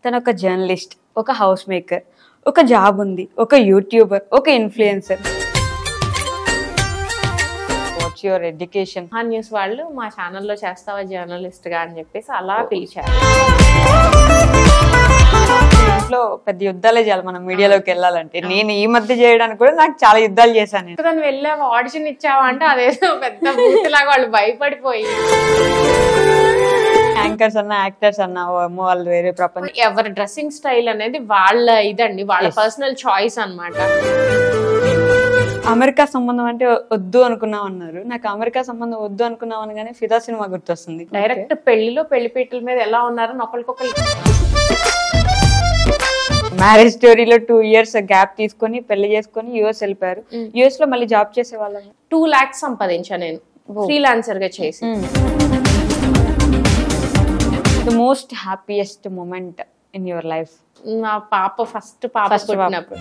తను ఒక జర్నలిస్ట్, ఒక హౌస్ మేకర్, ఒక జాబ్ ఉంది, ఒక యూట్యూబర్, ఒక influencer. What's your education? News వాళ్ళు మా ఛానల్లో చేస్తావా జర్నలిస్ట్ గా అని చెప్పేసి అలా పిలిచారు. ఇంట్లో పెద్ద యుద్ధాలే చేయాలి మనం మీడియాలోకి వెళ్ళాలంటే. నేను ఈ మధ్య చేయడానికి కూడా నాకు చాలా యుద్ధాలు చేశాను. దాన్ని వెళ్ళావా, ఆడిషన్ ఇచ్చావా అంటే అదేదో పెద్ద బూతులాగా వాళ్ళు భయపడిపోయి. యాంకర్స్ అన్నా యాక్టర్స్ అన్నా వాళ్ళు వేరే ప్రపంచం. ఎవరి డ్రెస్సింగ్ స్టైల్ అనేది వాళ్ళ ఇదండి, వాళ్ళ పర్సనల్ చాయిస్ అన్నమాట. అమెరికా సంబంధం అంటే వద్దు అనుకున్నాం అన్నారు. నాకు అమెరికా సంబంధం వద్దు అనుకున్నాం అనగానే ఫిదా సినిమా గుర్తొస్తుంది. డైరెక్ట్ పెళ్లిలో పెళ్లిపీటల మీద ఎలా ఉన్నారని ఒకరికొకరు. మ్యారేజ్ స్టోరీలో 2 years గ్యాప్ తీసుకొని పెళ్లి చేసుకొని యుఎస్ వెళ్ళిపోయారు. యుఎస్ లో మళ్ళీ జాబ్ చేసే వాళ్ళం. 2 lakhs సంపాదించా నేను ఫ్రీలాన్సర్ గా చేసి. The most happiest moment in your life? నా ఫస్ట్ పాప పుట్టినప్పుడు.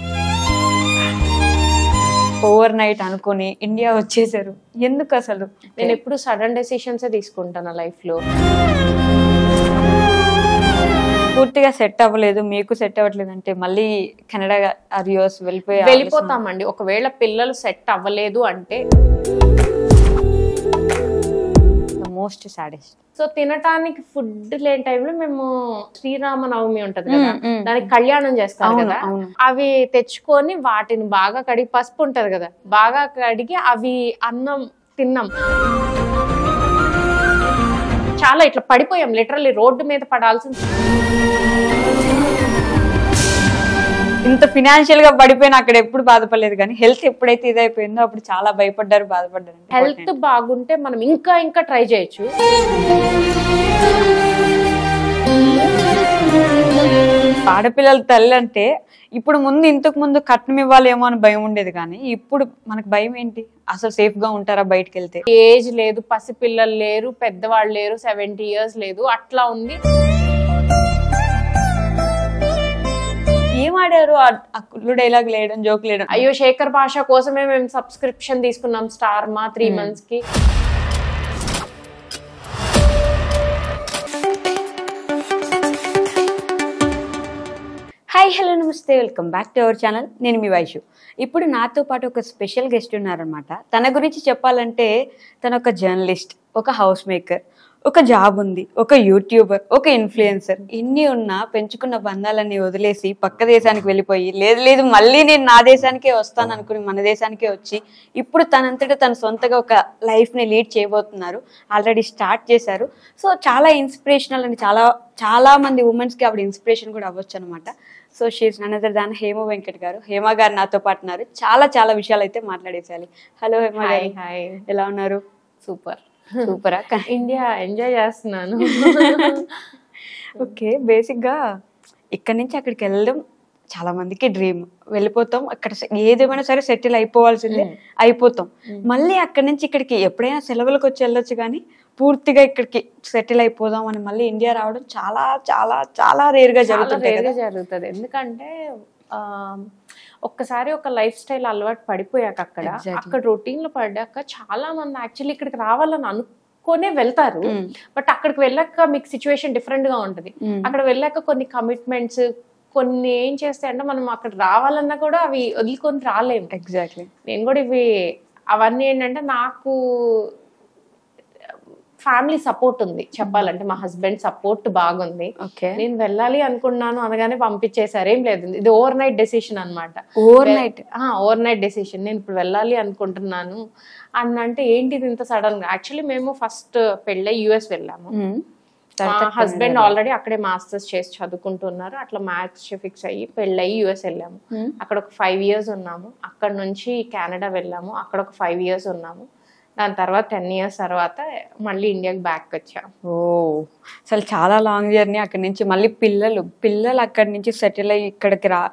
ఓవర్ నైట్ అనుకుని ఇండియా వచ్చేసారు, ఎందుకు అసలు? నేను ఎప్పుడు సడన్ డెసిషన్స్ తీసుకుంటాను లైఫ్ లో. పూర్తిగా సెట్ అవ్వలేదు, మీకు సెట్ అవ్వట్లేదు అంటే మళ్ళీ కెనడా యుఎస్ వెళ్ళిపోతామండి. ఒకవేళ పిల్లలు సెట్ అవ్వలేదు అంటే మోస్ట్ సాడెస్ట్. సో తినటానికి ఫుడ్ లేని టైంలో మేము శ్రీరామ నవమి ఉంటది కదా, దానికి కళ్యాణం చేస్తాం కదా, అవి తెచ్చుకొని వాటిని బాగా కడిగి, పసుపు ఉంటది కదా బాగా కడిగి అవి అన్నం తిన్నాం. చాలా ఇట్లా పడిపోయాం, లిటరల్లీ రోడ్డు మీద పడాల్సింది. ఇంత ఫినాన్షియల్ గా పడిపోయినా అక్కడ ఎప్పుడు బాధపడలేదు, కానీ హెల్త్ ఎప్పుడైతే ఇదైపోయిందో అప్పుడు చాలా భయపడ్డారు, బాధపడ్డారు. హెల్త్ బాగుంటే మనం ఇంకా ఇంకా ట్రై చేయొచ్చు. ఆడపిల్లల తల్లి అంటే ఇప్పుడు ఇంతకు ముందు కట్నం ఇవ్వాలేమో అని భయం ఉండేది, కానీ ఇప్పుడు మనకు భయం ఏంటి? అసలు సేఫ్ గా ఉంటారా బయటకు వెళ్తే? ఏజ్ లేదు, పసిపిల్లలు లేరు, పెద్దవాళ్ళు లేరు, 70 years లేదు, అట్లా ఉంది. ఏం ఆడారు ఆ కుళ్ళు డైలాగ్ లేయడం, జోక్ లేయడం. అయ్యో శేఖర్ భాష కోసమే మేము సబ్స్క్రిప్షన్ తీసుకున్నాం స్టార్ మా 3 months కి. హాయ్, హలో, నమస్తే, welcome back to our channel. నేను మీ వైషు. ఇప్పుడు నాతో పాటు ఒక స్పెషల్ గెస్ట్ ఉన్నారనమాట. తన గురించి చెప్పాలంటే తను ఒక జర్నలిస్ట్, ఒక హౌస్ మేకర్, ఒక జాబ్ ఉంది, ఒక యూట్యూబర్, ఒక ఇన్ఫ్లుయెన్సర్. ఇన్ని ఉన్నా పెంచుకున్న బంధాలన్నీ వదిలేసి పక్క దేశానికి వెళ్ళిపోయి, లేదు మళ్ళీ నేను నా దేశానికే వస్తాను అనుకుని మన దేశానికే వచ్చి ఇప్పుడు తనంతటా తన సొంతగా ఒక లైఫ్ని లీడ్ చేయబోతున్నారు. ఆల్రెడీ స్టార్ట్ చేశారు. సో చాలా ఇన్స్పిరేషనల్ అని చాలా మంది ఉమెన్స్కి ఆవిడ ఇన్స్పిరేషన్ కూడా అవ్వచ్చు అనమాట. So she is none other than Hema Venkat garu. Hema గారు నాతో పాటు ఉన్నారు. చాలా విషయాలు అయితే మాట్లాడేసేయాలి. హలో హేమ గారు, ఎలా ఉన్నారు? సూపర్. సూపరా? ఇండియా ఎంజాయ్ చేస్తున్నాను. ఓకే, బేసిక్గా ఇక్కడి నుంచి అక్కడికి వెళ్ళడం చాలా మందికి డ్రీమ్. వెళ్ళిపోతాం, అక్కడ ఏదేమైనా సరే సెటిల్ అయిపోవాల్సిందే, అయిపోతాం. మళ్ళీ అక్కడి నుంచి ఇక్కడికి ఎప్పుడైనా సెలవులకు వచ్చి వెళ్ళొచ్చు, కానీ పూర్తిగా ఇక్కడికి సెటిల్ అయిపోదాం అని మళ్ళీ ఇండియా రావడం చాలా చాలా చాలా రేర్గా జరుగుతుంది. ఎందుకంటే ఒక్కసారి ఒక లైఫ్ స్టైల్ అలవాటు పడిపోయాక అక్కడ రొటీన్ లో పడ్డాక చాలా మంది యాక్చువల్లీ ఇక్కడికి రావాలని అనుకునే వెళ్తారు. బట్ అక్కడికి వెళ్ళాక మీకు సిచ్యువేషన్ డిఫరెంట్ గా ఉంటది. అక్కడ వెళ్ళాక కొన్ని కమిట్మెంట్స్, కొన్ని ఏం చేస్తాయి అంటే మనం అక్కడ రావాలన్నా కూడా అవి వదులుకొని రాలేము. ఎగ్జాక్ట్లీ. నేను కూడా అవన్నీ ఏంటంటే నాకు ఫ్యామిలీ సపోర్ట్ ఉంది చెప్పాలంటే. మా హస్బెండ్ సపోర్ట్ బాగుంది. నేను వెళ్ళాలి అనుకున్నాను అనగానే పంపించేసారు. ఏం లేదు, ఇది ఓవర్ నైట్ డెసిషన్ అనమాట. Over night decision. నేను ఇప్పుడు వెళ్ళాలి అనుకుంటున్నాను అంటే ఏంటిది ఇంత సడన్ గా? యాక్చువల్లీ మేము ఫస్ట్ పెళ్ళై యుఎస్ వెళ్ళాము. మా హస్బెండ్ ఆల్రెడీ అక్కడే మాస్టర్స్ చేసి చదువుకుంటున్నారు. అట్లా మ్యాథ్స్ ఫిక్స్ అయ్యి పెళ్ళయి యుఎస్ వెళ్ళాము. అక్కడ ఒక 5 years ఉన్నాము. అక్కడ నుంచి కెనడా వెళ్ళాము, అక్కడ ఒక 5 years ఉన్నాము. దాని తర్వాత 10 years తర్వాత మళ్ళీ ఇండియాకి బ్యాక్ వచ్చాము. ఓ, అసలు చాలా లాంగ్ జర్నీ. అక్కడి నుంచి మళ్ళీ పిల్లలు అక్కడి నుంచి సెటిల్ అయ్యి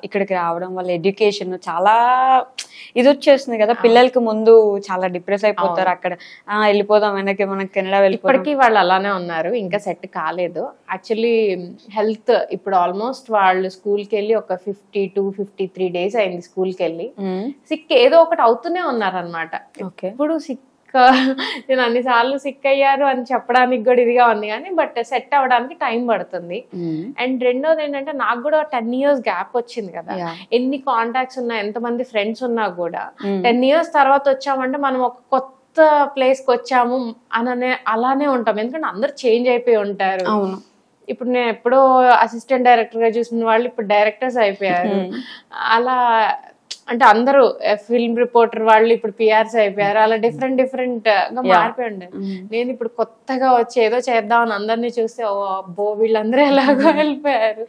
ఇక్కడికి రావడం వల్ల ఎడ్యుకేషన్ చాలా ఇది వచ్చేస్తుంది కదా. పిల్లలకి ముందు చాలా డిప్రెస్ అయిపోతారు. అక్కడ వెళ్ళిపోదాం వెనక్కి, మనకి కెనడా వెళ్ళిపోతాం. ఇప్పటికీ వాళ్ళు అలానే ఉన్నారు, ఇంకా సెట్ కాలేదు. యాక్చువల్లీ హెల్త్ ఇప్పుడు ఆల్మోస్ట్ వాళ్ళు స్కూల్కి వెళ్ళి ఒక 52-53 days అయింది స్కూల్కి వెళ్ళి. సిక్ ఏదో ఒకటి అవుతూనే ఉన్నారు అనమాట. ఇప్పుడు సిక్ నేను అన్నిసార్లు సిక్ అయ్యారు అని చెప్పడానికి కూడా ఇదిగా ఉంది కానీ బట్ సెట్ అవ్వడానికి టైం పడుతుంది. అండ్ రెండోది ఏంటంటే నాకు కూడా 10 years గ్యాప్ వచ్చింది కదా, ఎన్ని కాంటాక్ట్స్ ఉన్నా ఎంతమంది ఫ్రెండ్స్ ఉన్నా కూడా 10 years తర్వాత వచ్చామంటే మనం ఒక కొత్త ప్లేస్ కి వచ్చాము అననే అలానే ఉంటాం, ఎందుకంటే అందరు చేంజ్ అయిపోయి ఉంటారు. ఇప్పుడు నేను ఎప్పుడో అసిస్టెంట్ డైరెక్టర్ గా చూసిన వాళ్ళు ఇప్పుడు డైరెక్టర్స్ అయిపోయారు. అలా అంటే అందరూ ఫిల్మ్ రిపోర్టర్ వాళ్ళు ఇప్పుడు పిఆర్స్ అయిపోయారు. అలా డిఫరెంట్ గా మారిపోయి ఉండే. నేను ఇప్పుడు కొత్తగా వచ్చి ఏదో చేద్దామని అందరినీ చూస్తే ఓ అబ్బో వీళ్ళందరూ ఎలాగో వెళ్ళిపోయారు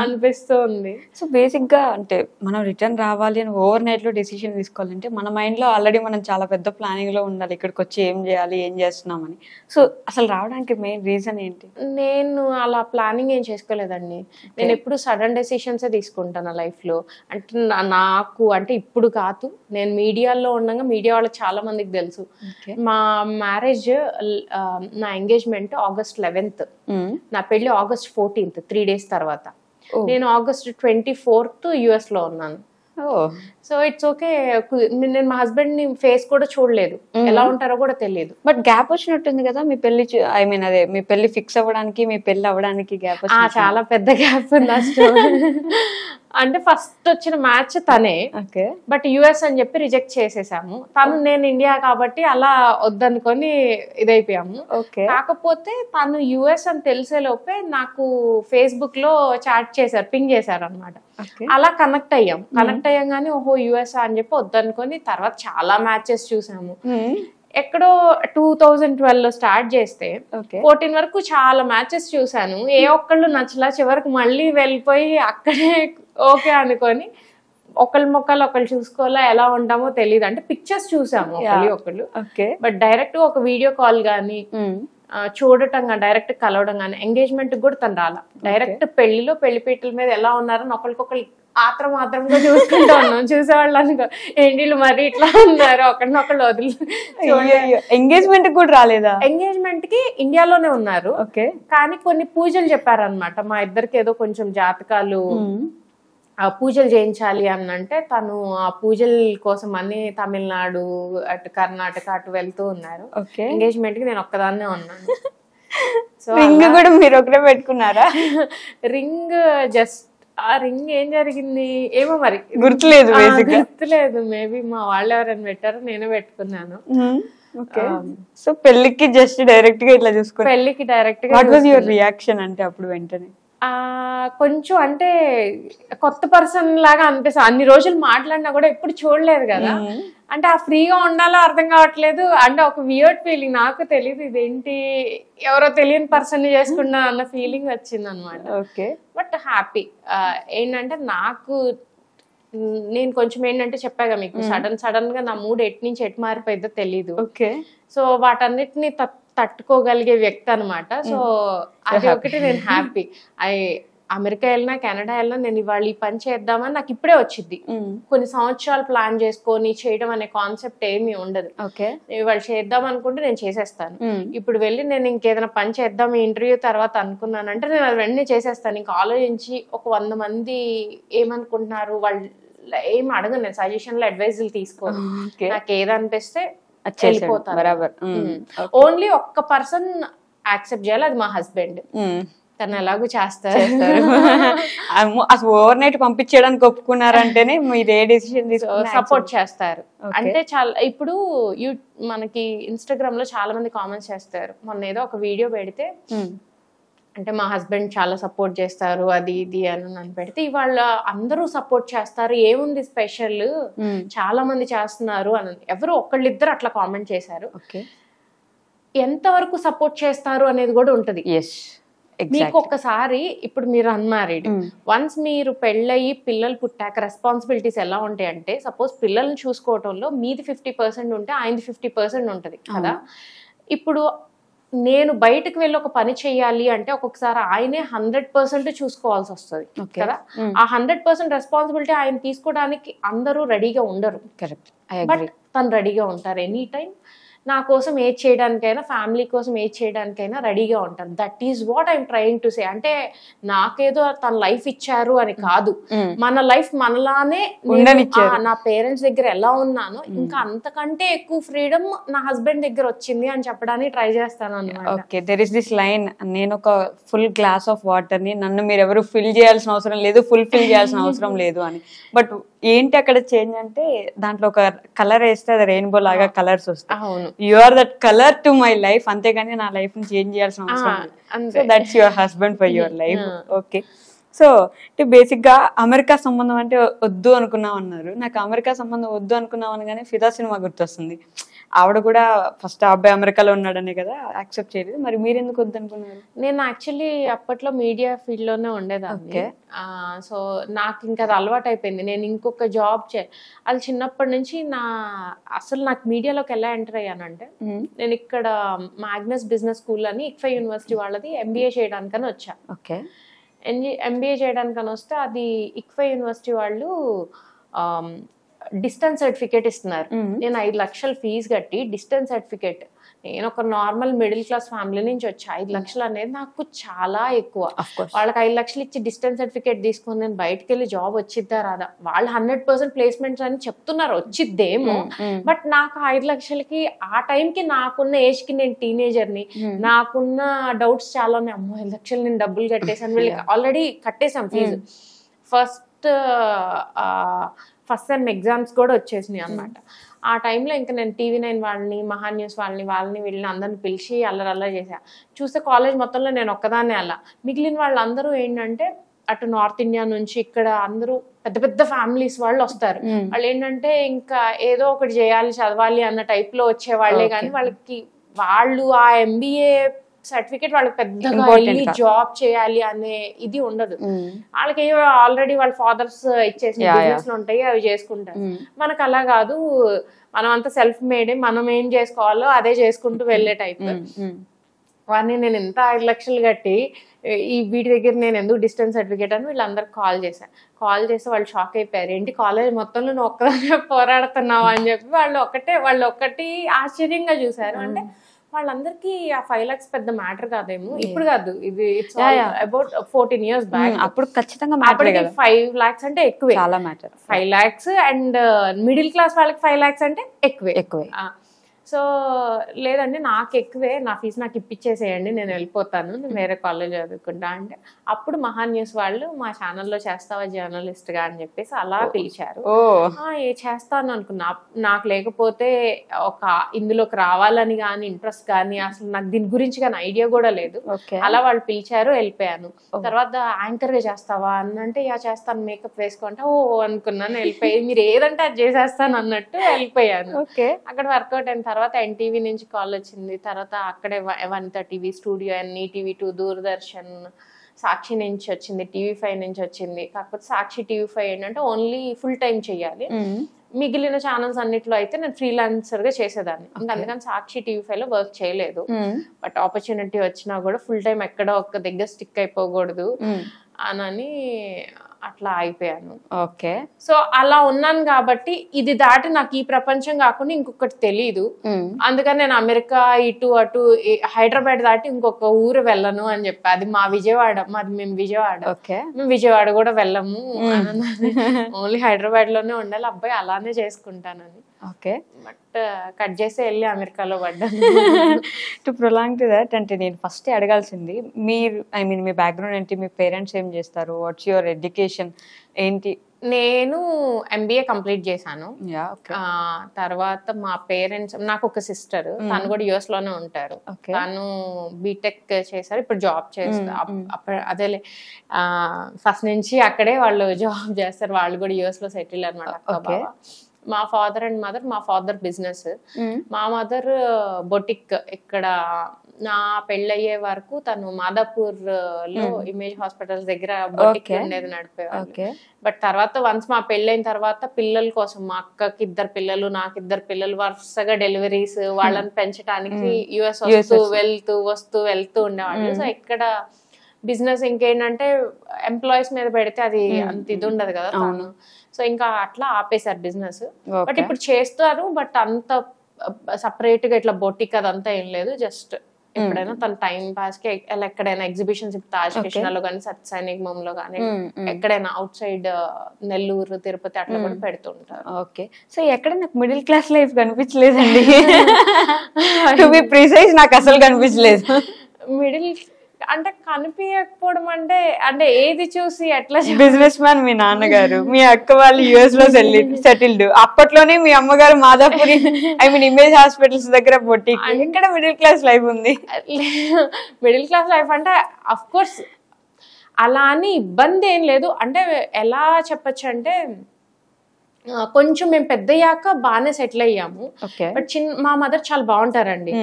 అనిపిస్తుంది. సో బేసిక్ గా అంటే మనం రిటర్న్ రావాలి అని ఓవర్ నైట్ లో డెసిషన్ తీసుకోవాలంటే మన మైండ్ లో ఆల్రెడీ మనం చాలా పెద్ద ప్లానింగ్ లో ఉండాలి, ఇక్కడికి వచ్చి ఏం చేయాలి, ఏం చేస్తున్నామని. సో అసలు రావడానికి మెయిన్ రీజన్ ఏంటి? నేను అలా ప్లానింగ్ ఏం చేసుకోలేదండి. నేను ఎప్పుడు సడన్ డెసిషన్స్ తీసుకుంటాను లైఫ్ లో. అంటే నాకు అంటే ఇప్పుడు కాదు, నేను మీడియాలో ఉండగా మీడియా వాళ్ళకి చాలా మందికి తెలుసు. మా మ్యారేజ్ నా ఎంగేజ్మెంట్ August 11th, నా పెళ్లి August 14th, 3 days తర్వాత. నేను August 24th US లో ఉన్నాను. So it's okay. నేను మా హస్బెండ్ ని ఫేస్ కూడా చూడలేదు, ఎలా ఉంటారో కూడా తెలియదు. బట్ గ్యాప్ వచ్చినట్టుంది కదా మీ పెళ్లి, ఐ మీన్ అదే మీ పెళ్లి ఫిక్స్ అవ్వడానికి మీ పెళ్లి అవ్వడానికి గ్యాప్? చాలా పెద్ద గ్యాప్ ఉంది అసలు. అంటే ఫస్ట్ వచ్చిన మ్యాచ్ తనే, బట్ యుఎస్ అని చెప్పి రిజెక్ట్ చేసేసాము. తను నేను ఇండియా కాబట్టి అలా వద్దనుకొని ఇదైపోయాము. కాకపోతే తను యుఎస్ అని తెలిసే లోపే నాకు ఫేస్బుక్ లో చాట్ చేశారు, పింగ్ చేశారు అనమాట. అలా కనెక్ట్ అయ్యంగానే ఓహో యుఎస్ అని చెప్పి వద్దనుకొని తర్వాత చాలా మ్యాచెస్ చూసాము. ఎక్కడో 2012 లో స్టార్ట్ చేస్తే 14 వరకు చాలా మ్యాచెస్ చూసాను. ఏ ఒక్కళ్ళు నచ్చలా, చివరికి మళ్ళీ వెళ్ళిపోయి అక్కడే ఓకే అనుకొని ఒకళ్ళ మొక్కలు ఒకళ్ళు చూసుకోవాలా, ఎలా ఉంటామో తెలియదు. అంటే పిక్చర్స్ చూసాము ఒకళ్ళు, బట్ డైరెక్ట్ ఒక వీడియో కాల్ గానీ చూడటం కానీ డైరెక్ట్ కలవడం కానీ, ఎంగేజ్మెంట్ కూడా తను రాలా. డైరెక్ట్ పెళ్లిలో పెళ్లిపీటల మీద ఎలా ఉన్నారని ఒకరికొకరు ఆత్రంగా చూసుకుంటా ఉన్నాం. చూసేవాళ్ళు అనుకో ఏంటి మరి ఇట్లా ఉన్నారు, ఒకరినొకళ్ళు వదిలి. ఎంగేజ్మెంట్ కూడా రాలేదా? ఎంగేజ్మెంట్ కి ఇండియాలోనే ఉన్నారు, కానీ కొన్ని పూజలు చెప్పారనమాట. మా ఇద్దరికి ఏదో కొంచెం జాతకాలు పూజలు చేయించాలి అని అంటే తను ఆ పూజల కోసం అని తమిళనాడు అటు కర్ణాటక అటు వెళ్తూ ఉన్నారు. ఎంగేజ్మెంట్ కి నేను ఒక్కదాన్నే ఉన్నాను. సో రింగ్ కూడా మీరు ఒకటే పెట్టుకున్నారా? రింగ్ జస్ట్ ఆ రింగ్ ఏం జరిగింది ఏమో మరి గుర్తులేదు. మేబీ మా వాళ్ళు ఎవరైనా పెట్టారో నేనే పెట్టుకున్నాను. సో పెళ్లికి జస్ట్ డైరెక్ట్ గా ఇట్లా చూసుకున్నాను. పెళ్లికి డైరెక్ట్ గా వాట్ వాజ్ యువర్ రియాక్షన్? అంటే అప్పుడు వెంటనే కొంచెం అంటే కొత్త పర్సన్ లాగా అనిపిస్తుంది. అన్ని రోజులు మాట్లాడినా కూడా ఎప్పుడు చూడలేదు కదా, అంటే ఆ ఫ్రీగా ఉండాలో అర్థం కావట్లేదు. అంటే ఒక వియర్డ్ ఫీలింగ్, నాకు తెలియదు ఇదేంటి ఎవరో తెలియని పర్సన్ ని చేసుకున్నా అన్న ఫీలింగ్ వచ్చింది అనమాట. But happy. ఏంటంటే నాకు నేను కొంచెం ఏంటంటే చెప్పాగా మీకు, సడన్ గా నా మూడ్ ఎటు నుంచి ఎటు మారిపోయిందో తెలీదు. సో వాటన్నిటిని తట్టుకోగలిగే వ్యక్తి అనమాట. సో అది ఒకటి నేను హ్యాపీ. అమెరికా వెళ్ళినా కెనడా వెళ్ళినా నేను ఇవాళ ఈ పని చేద్దామని నాకు ఇప్పుడే వచ్చింది. కొన్ని సంవత్సరాలు ప్లాన్ చేసుకొని చేయడం అనే కాన్సెప్ట్ ఏమీ ఉండదు. ఇవాళ చేద్దాం అనుకుంటే నేను చేసేస్తాను. ఇప్పుడు వెళ్ళి నేను ఇంకేదైనా పని చేద్దాం ఈ ఇంటర్వ్యూ తర్వాత అనుకున్నానంటే నేను అది వెంటనే చేసేస్తాను. ఇంకా ఆలోచించి ఒక 100 మంది ఏమనుకుంటున్నారు వాళ్ళు ఏం అడగను, నేను సజెషన్లు అడ్వైజులు తీసుకోను. నాకు ఏదనిపిస్తే వెళ్ళిపోతాను. ఓన్లీ ఒక్క పర్సన్ యాక్సెప్ట్ చేయాలి, అది మా హస్బెండ్. తను ఎలాగో చేస్తారు. అసలు ఓవర్ నైట్ పంపించడానికి ఒప్పుకున్నారంటేనే మీరు ఏ డెసిషన్ తీసుకున్నా సపోర్ట్ చేస్తారు. అంటే చాలా ఇప్పుడు మనకి ఇన్స్టాగ్రామ్ లో చాలా మంది కామెంట్స్ చేస్తారు. మొన్న ఏదో ఒక వీడియో పెడితే అంటే మా హస్బెండ్ చాలా సపోర్ట్ చేస్తారు అది ఇది అని పెడితే ఇవాళ అందరూ సపోర్ట్ చేస్తారు, ఏముంది స్పెషల్, చాలా మంది చేస్తున్నారు అని ఎవరు ఒకళ్ళిద్దరు అట్లా కామెంట్ చేశారు. ఎంతవరకు సపోర్ట్ చేస్తారు అనేది కూడా ఉంటది. మీకు ఒక్కసారి ఇప్పుడు మీరు అన్మ్యారీడ్, వన్స్ మీరు పెళ్ళయి పిల్లలు పుట్టాక రెస్పాన్సిబిలిటీస్ ఎలా ఉంటాయి అంటే, సపోజ్ పిల్లల్ని చూసుకోవటంలో మీది 50% ఉంటే ఆయనది 50% ఉంటది కదా. ఇప్పుడు నేను బయటకు వెళ్ళి ఒక పని చెయ్యాలి అంటే ఒక్కొక్కసారి ఆయనే 100% చూసుకోవాల్సి వస్తుంది కదా. ఆ 100% రెస్పాన్సిబిలిటీ ఆయన తీసుకోవడానికి అందరూ రెడీగా ఉండరు. బట్ తను రెడీగా ఉంటారు ఎనీ టైం. నా కోసం ఏది చేయడానికైనా, ఫ్యామిలీ కోసం ఏది చేయడానికైనా రెడీగా ఉంటారు. That is what I'm trying to say. అంటే నాకేదో తన లైఫ్ ఇచ్చారు అని కాదు, మన లైఫ్ మనలానే నా పేరెంట్స్ దగ్గర ఎలా ఉన్నానో ఇంకా అంతకంటే ఎక్కువ ఫ్రీడమ్ నా హస్బెండ్ దగ్గర వచ్చింది అని చెప్పడానికి ట్రై చేస్తాను అన్నమాట. Okay, there is this line, నేను ఒక ఫుల్ గ్లాస్ ఆఫ్ వాటర్ ని నన్ను మీరు ఎవరు ఫిల్ చేయాల్సిన అవసరం లేదు, ఫుల్ఫిల్ చేయాల్సిన అవసరం లేదు అని. బట్ ఏంటి అక్కడ చేంజ్ అంటే దాంట్లో ఒక కలర్ వేస్తే అది రెయిన్బో లాగా కలర్స్ వస్తాయి. You are that colour to my life, అంతేగాని నా లైఫ్ ని చేంజ్ చేయాల్సిన అవసరం లేదు. So that's your husband for your life. Okay, so basic గా అమెరికా సంబంధం అంటే వద్దు అనుకున్నాం అన్నారు. నాకు అమెరికా సంబంధం వద్దు అనుకున్నాం అనగానే ఫిదా సినిమా గుర్తొస్తుంది. ఆవిడ కూడా ఫస్ట్ అబ్బాయి అమెరికాలో ఉన్నాడనే కదా యాక్సెప్ట్ చేయలేదు. మరి మీరు ఎందుకు వద్దు అనుకున్నారు? నేను యాక్చువల్లీ అప్పట్లో మీడియా ఫీల్డ్ లోనే ఉండేదాన్ని. సో నాకు ఇంకా అది అలవాటు అయిపోయింది. నేను ఇంకొక జాబ్ అది చిన్నప్పటి నుంచి అసలు నాకు మీడియాలోకి ఎలా ఎంటర్ అయ్యానంటే, నేను ఇక్కడ మ్యాగ్నస్ బిజినెస్ స్కూల్ అని ఇక్ఫై యూనివర్సిటీ వాళ్ళది MBA చేయడానికని వచ్చా. ఓకే, MBA చేయడానికని వస్తే అది ఇక్ఫై యూనివర్సిటీ వాళ్ళు డిస్టెన్స్ సర్టిఫికేట్ ఇస్తున్నారు. నేను 5 లక్షలు ఫీజు కట్టి డిస్టెన్స్ సర్టిఫికేట్, నేను ఒక నార్మల్ మిడిల్ క్లాస్ ఫ్యామిలీ నుంచి వచ్చా. 5 లక్షలు అనేది నాకు చాలా ఎక్కువ. వాళ్ళకి 5 లక్షలు ఇచ్చి డిస్టెన్స్ సర్టిఫికేట్ తీసుకొని నేను బయటకు వెళ్ళి జాబ్ వచ్చిద్దా రాదా, వాళ్ళు 100% ప్లేస్మెంట్స్ అని చెప్తున్నారు, వచ్చిద్దేమో. బట్ నాకు 5 లక్షలకి ఆ టైంకి నాకున్న ఏజ్ కి, నేను టీనేజర్ని, నాకున్న డౌట్స్ చాలా ఉన్నాయి. అమ్మో 5 లక్షలు నేను డబ్బులు కట్టేసాను, వీళ్ళకి ఆల్రెడీ కట్టేసాం ఫీజు. ఫస్ట్ సెమ్ ఎగ్జామ్స్ కూడా వచ్చేసినాయి అనమాట. ఆ టైంలో ఇంకా నేను TV9 వాళ్ళని, మహా న్యూస్ వాళ్ళని వీళ్ళని అందరిని పిలిచి అల్లరల్లా చేశా. చూస్తే కాలేజ్ మొత్తంలో నేను ఒక్కదాన్నే అలా. మిగిలిన వాళ్ళందరూ ఏంటంటే అటు నార్త్ ఇండియా నుంచి ఇక్కడ అందరూ పెద్ద పెద్ద ఫ్యామిలీస్ వాళ్ళు వస్తారు. వాళ్ళు ఏంటంటే ఇంకా ఏదో ఒకటి చేయాలి, చదవాలి అన్న టైప్ లో వచ్చే వాళ్ళే, కానీ వాళ్ళు ఆ MBA సర్టిఫికేట్ వాళ్ళకి పెద్దగా వెళ్ళి జాబ్ చేయాలి అనే ఇది ఉండదు. వాళ్ళకి ఆల్రెడీ వాళ్ళ ఫాదర్స్ ఇచ్చేసిన బిజినెస్ ఉంటాయి, అవి చేసుకుంటారు. మనకు అలా కాదు, మనం అంతా సెల్ఫ్ మేడ్, మనం ఏం చేసుకోవాలో అదే చేసుకుంటూ వెళ్ళే టైప్. వాడిని నేను ఎంత 5 లక్షలు కట్టి వీటి దగ్గర నేను ఎందుకు డిస్టెన్స్ సర్టిఫికేట్ అని వీళ్ళందరికి కాల్ చేస్తే వాళ్ళు షాక్ అయిపోయారు. ఏంటి కాలేజ్ మొత్తంలో నువ్వు ఒక్కదానే పోరాడుతున్నావు అని చెప్పి వాళ్ళు ఒక్కటి ఆశ్చర్యంగా చూసారు. అంటే వాళ్ళందరికీ ఆ 5 lakhs పెద్ద మ్యాటర్ కాదేమో, ఇప్పుడు కాదు, ఇది అబౌట్ 14 years బ్యాక్. అప్పుడు ఖచ్చితంగా 5 lakhs అంటే ఎక్కువే, చాలా matter. 5 lakhs and middle class వాళ్ళకి 5 lakhs అంటే ఎక్కువే. సో లేదండి నాకు ఎక్కువే, నా ఫీజు నాకు ఇప్పించేసేయండి, నేను వెళ్ళిపోతాను, నేను వేరే కాలేజ్ చదువుకుంటా అంటే, అప్పుడు మహా న్యూస్ వాళ్ళు మా ఛానల్లో చేస్తావా జర్నలిస్ట్ గా అని చెప్పేసి అలా పిలిచారు. చేస్తాను అనుకున్నా. నాకు లేకపోతే ఇందులోకి రావాలని కానీ ఇంట్రెస్ట్ కానీ అసలు నాకు దీని గురించి కానీ ఐడియా కూడా లేదు. అలా వాళ్ళు పిలిచారు, వెళ్ళిపోయాను. తర్వాత యాంకర్ గా చేస్తావా అని అంటే, చేస్తాను, మేకప్ వేసుకుంటా అనుకున్నాను, వెళ్ళిపోయి మీరు ఏదంటే అది చేసేస్తాను అన్నట్టు వెళ్ళిపోయాను. అక్కడ వర్కౌట్ అయిన తర్వాత NTV నుంచి కాల్ వచ్చింది. తర్వాత అక్కడే Vanitha TV, studio N, TV2, Doordarshan, Sakshi నుంచి వచ్చింది, TV5 నుంచి వచ్చింది. కాకపోతే సాక్షి TV5 ఏంటంటే ఓన్లీ ఫుల్ టైం చెయ్యాలి. మిగిలిన ఛానల్స్ అన్నిట్లో అయితే నేను ఫ్రీలాన్సర్ గా చేసేదాన్ని. ఇంకా అందుకని సాక్షి TV5 లో వర్క్ చేయలేదు. బట్ ఆపర్చునిటీ వచ్చినా కూడా ఫుల్ టైం ఎక్కడో ఒక దగ్గర స్టిక్ అయిపోకూడదు అని అట్లా అయిపోయాను. ఓకే, సో అలా ఉన్నాను కాబట్టి ఇది దాటి నాకు ఈ ప్రపంచం కాకుండా ఇంకొకటి తెలీదు. అందుకని నేను అమెరికా ఇటు అటు హైదరాబాద్ దాటి ఇంకొక ఊరు వెళ్ళను అని చెప్పి. అది మేము విజయవాడ. మేము విజయవాడ కూడా వెళ్ళము, ఓన్లీ హైదరాబాద్ లోనే ఉండాలి, అబ్బాయి అలానే చేసుకుంటానని. ఓకే, బట్ కట్ చేసి వెళ్ళి అమెరికాలో పడ్డాను. టు ప్రొలాంగ్ టు దట్, అంటే నేను ఫస్ట్ అడగాల్సింది మీరు, మీ బ్యాక్గ్రౌండ్ ఏంటి, మీ పేరెంట్స్ ఏం చేస్తారు, వాట్స్ యువర్ ఎడ్యుకేషన్ ఏంటి? నేను MBA కంప్లీట్ చేశాను. తర్వాత మా పేరెంట్స్, నాకు ఒక సిస్టర్, తను కూడా US లోనే ఉంటారు. తను బీటెక్ చేశారు, ఇప్పుడు జాబ్ చేస్తారు. అదేలే ఫస్ట్ నుంచి అక్కడే వాళ్ళు జాబ్ చేస్తారు. వాళ్ళు కూడా US లో సెటిల్ అనమాట. మా ఫాదర్ అండ్ మదర్, మా ఫాదర్ బిజినెస్, మా మదర్ బొటిక్. ఇక్కడ నా పెళ్ళయ్యే వరకు తను మాదాపూర్ లో ఇమేజ్ హాస్పిటల్స్ దగ్గర బొటిక్ ఉండేది, నడిపేవాళ్ళు. బట్ తర్వాత వన్స్ మా పెళ్ళైన తర్వాత పిల్లల కోసం, మా అక్కకి 2 పిల్లలు, నాకు 2 పిల్లలు, వరుసగా డెలివరీస్, వాళ్ళని పెంచడానికి US వస్తూ వెళ్తూ ఉండేవాళ్ళు. సో ఇక్కడ బిజినెస్ ఇంకేంటంటే ఎంప్లాయీస్ మీద పెడితే అది అంత ఇది ఉండదు కదా తను. సో ఇంకా అట్లా ఆపేశారు బిజినెస్. బట్ ఇప్పుడు చేస్తారు, బట్ అంత సపరేట్ గా ఇట్లా బొటిక్ అదంతా ఏం లేదు. జస్ట్ ఎప్పుడైనా తన టైం పాస్ కి ఎక్కడైనా ఎగ్జిబిషన్స్ తాజ్ కృష్ణలో కానీ సత్యసైనికంలో కానీ ఎక్కడైనా అవుట్ సైడ్ నెల్లూరు తిరుపతి అట్లా కూడా పెడుతుంటారు. ఓకే, సో ఎక్కడ నాకు మిడిల్ క్లాస్ లైఫ్ కనిపించలేదండి. టు బి ప్రిసైజ్ నాకు అసలు కనిపించలేదు. మిడిల్ అంటే కనిపించకపోవడం అంటే అంటే ఏది చూసి ఎట్లా బిజినెస్ మ్యాన్ మీ నాన్నగారు, మీ అక్క వాళ్ళు యుఎస్ లో సెటిల్డ్, అప్పట్లోనే మీ అమ్మగారు మాదాపురి ఐ మీన్ ఇమేజ్ హాస్పిటల్స్ దగ్గర పొట్టి, ఎక్కడ మిడిల్ క్లాస్ లైఫ్ ఉంది? మిడిల్ క్లాస్ లైఫ్ అంటే అఫ్ కోర్స్ అలా అని ఇబ్బంది ఏం లేదు. అంటే ఎలా చెప్పచ్చు అంటే కొంచెం మేము పెద్దయ్యాక బాగానే సెటిల్ అయ్యాము. బట్ మా మదర్ చాలా బాగుంటారండి.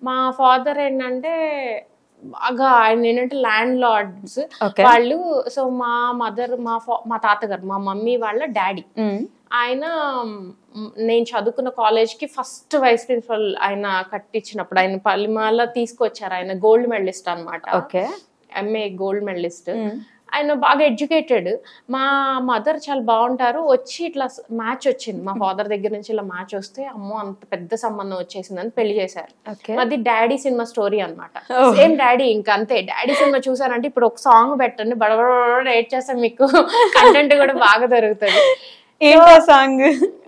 మా ఫాదర్ ఏంటంటే బాగా ఆయన ఏంటంటే ల్యాండ్ లార్డ్స్ వాళ్ళు. సో మా మదర్ మా తాతగారు మా మమ్మీ వాళ్ళ డాడీ ఆయన నేను చదువుకున్న కాలేజ్ కి ఫస్ట్ వైస్ ప్రిన్సిపల్ ఆయన కట్టించినప్పుడు ఆయన పల్లిమాల తీసుకొచ్చారు. ఆయన గోల్డ్ మెడలిస్ట్ అనమాట, ఎంఏ గోల్డ్ మెడలిస్ట్. ఆయన బాగా ఎడ్యుకేటెడ్. మా మదర్ చాలా బాగుంటారు. వచ్చి ఇట్లా మ్యాచ్ వచ్చింది మా ఫాదర్ దగ్గర నుంచి, ఇలా మ్యాచ్ వస్తే అమ్మో అంత పెద్ద సంబంధం వచ్చేసిందని పెళ్లి చేశారు. అది డాడీ సినిమా స్టోరీ అనమాట. సేమ్ డాడీ ఇంకా అంతే. డాడీ సినిమా చూసారంటే ఇప్పుడు ఒక సాంగ్ పెట్టండి బడబడ ఎయిట్ చేస్తే మీకు కంటెంట్ కూడా బాగా దొరుకుతుంది. ఏంటో సాంగ్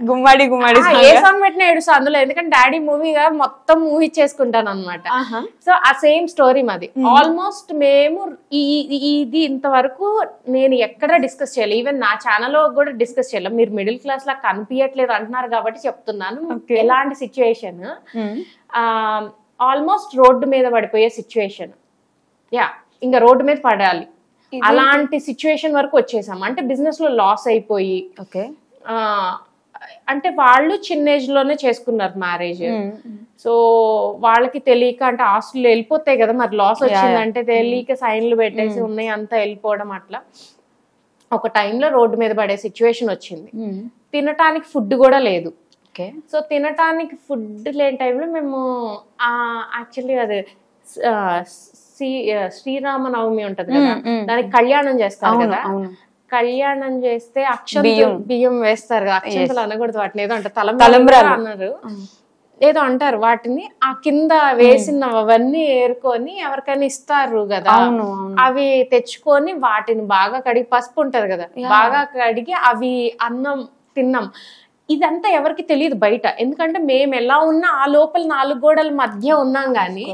గుమ్మడి గుమ్మడి ఏ సాంగ్ పెట్టినా ఏడుస్తా అందులో, ఎందుకంటే డాడీ మూవీగా మొత్తం మూవీ చేసుకుంటాను అనమాట. సో ఆ సేమ్ స్టోరీ మాది. ఆల్మోస్ట్ మేము ఇది ఇంతవరకు నేను ఎక్కడ డిస్కస్ చేయాలి, ఈవెన్ నా ఛానల్లో కూడా డిస్కస్ చేయాలి. మీరు మిడిల్ క్లాస్ లా కనిపించట్లేదు అంటున్నారు కాబట్టి చెప్తున్నాను. ఎలాంటి సిచ్యువేషన్, ఆల్మోస్ట్ రోడ్డు మీద పడిపోయే సిచ్యువేషన్, ఇంకా రోడ్డు మీద పడాలి అలాంటి సిచ్యువేషన్ వరకు వచ్చేసాం. అంటే బిజినెస్ లో లాస్ అయిపోయి, అంటే వాళ్ళు చిన్న ఏజ్ లోనే చేసుకున్నారు మ్యారేజ్. సో వాళ్ళకి తెలియక అంటే ఆస్తులు వెళ్ళిపోతాయి కదా, మరి లాస్ వచ్చిందంటే తెలియక సైన్లు పెట్టేసి ఉన్నాయి అంతా వెళ్ళిపోవడం. అట్లా ఒక టైంలో రోడ్డు మీద పడే సిచ్యువేషన్ వచ్చింది. తినటానికి ఫుడ్ కూడా లేదు. సో తినటానికి ఫుడ్ లేని టైంలో మేము యాక్చువల్లీ అది శ్రీరామనవమి ఉంటది కదా, దానికి కళ్యాణం చేస్తారు కదా. కళ్యాణం చేస్తే బియ్యం వేస్తారు కదా, అక్షంతలు అనకూడదు వాటిని, ఏదో అంటారు తలంబ్రాలు అన్నారు ఏదో అంటారు వాటిని. ఆ కింద వేసినవన్నీ ఏరుకొని ఎవరికైనా ఇస్తారు కదా, అవి తెచ్చుకొని వాటిని బాగా కడిగి, పసుపు ఉంటది కదా బాగా కడిగి అవి అన్నం తిన్నాం. ఇదంతా ఎవరికి తెలియదు బయట, ఎందుకంటే మేము ఎలా ఉన్నా ఆ లోపల 4 గోడల మధ్య ఉన్నాం. కానీ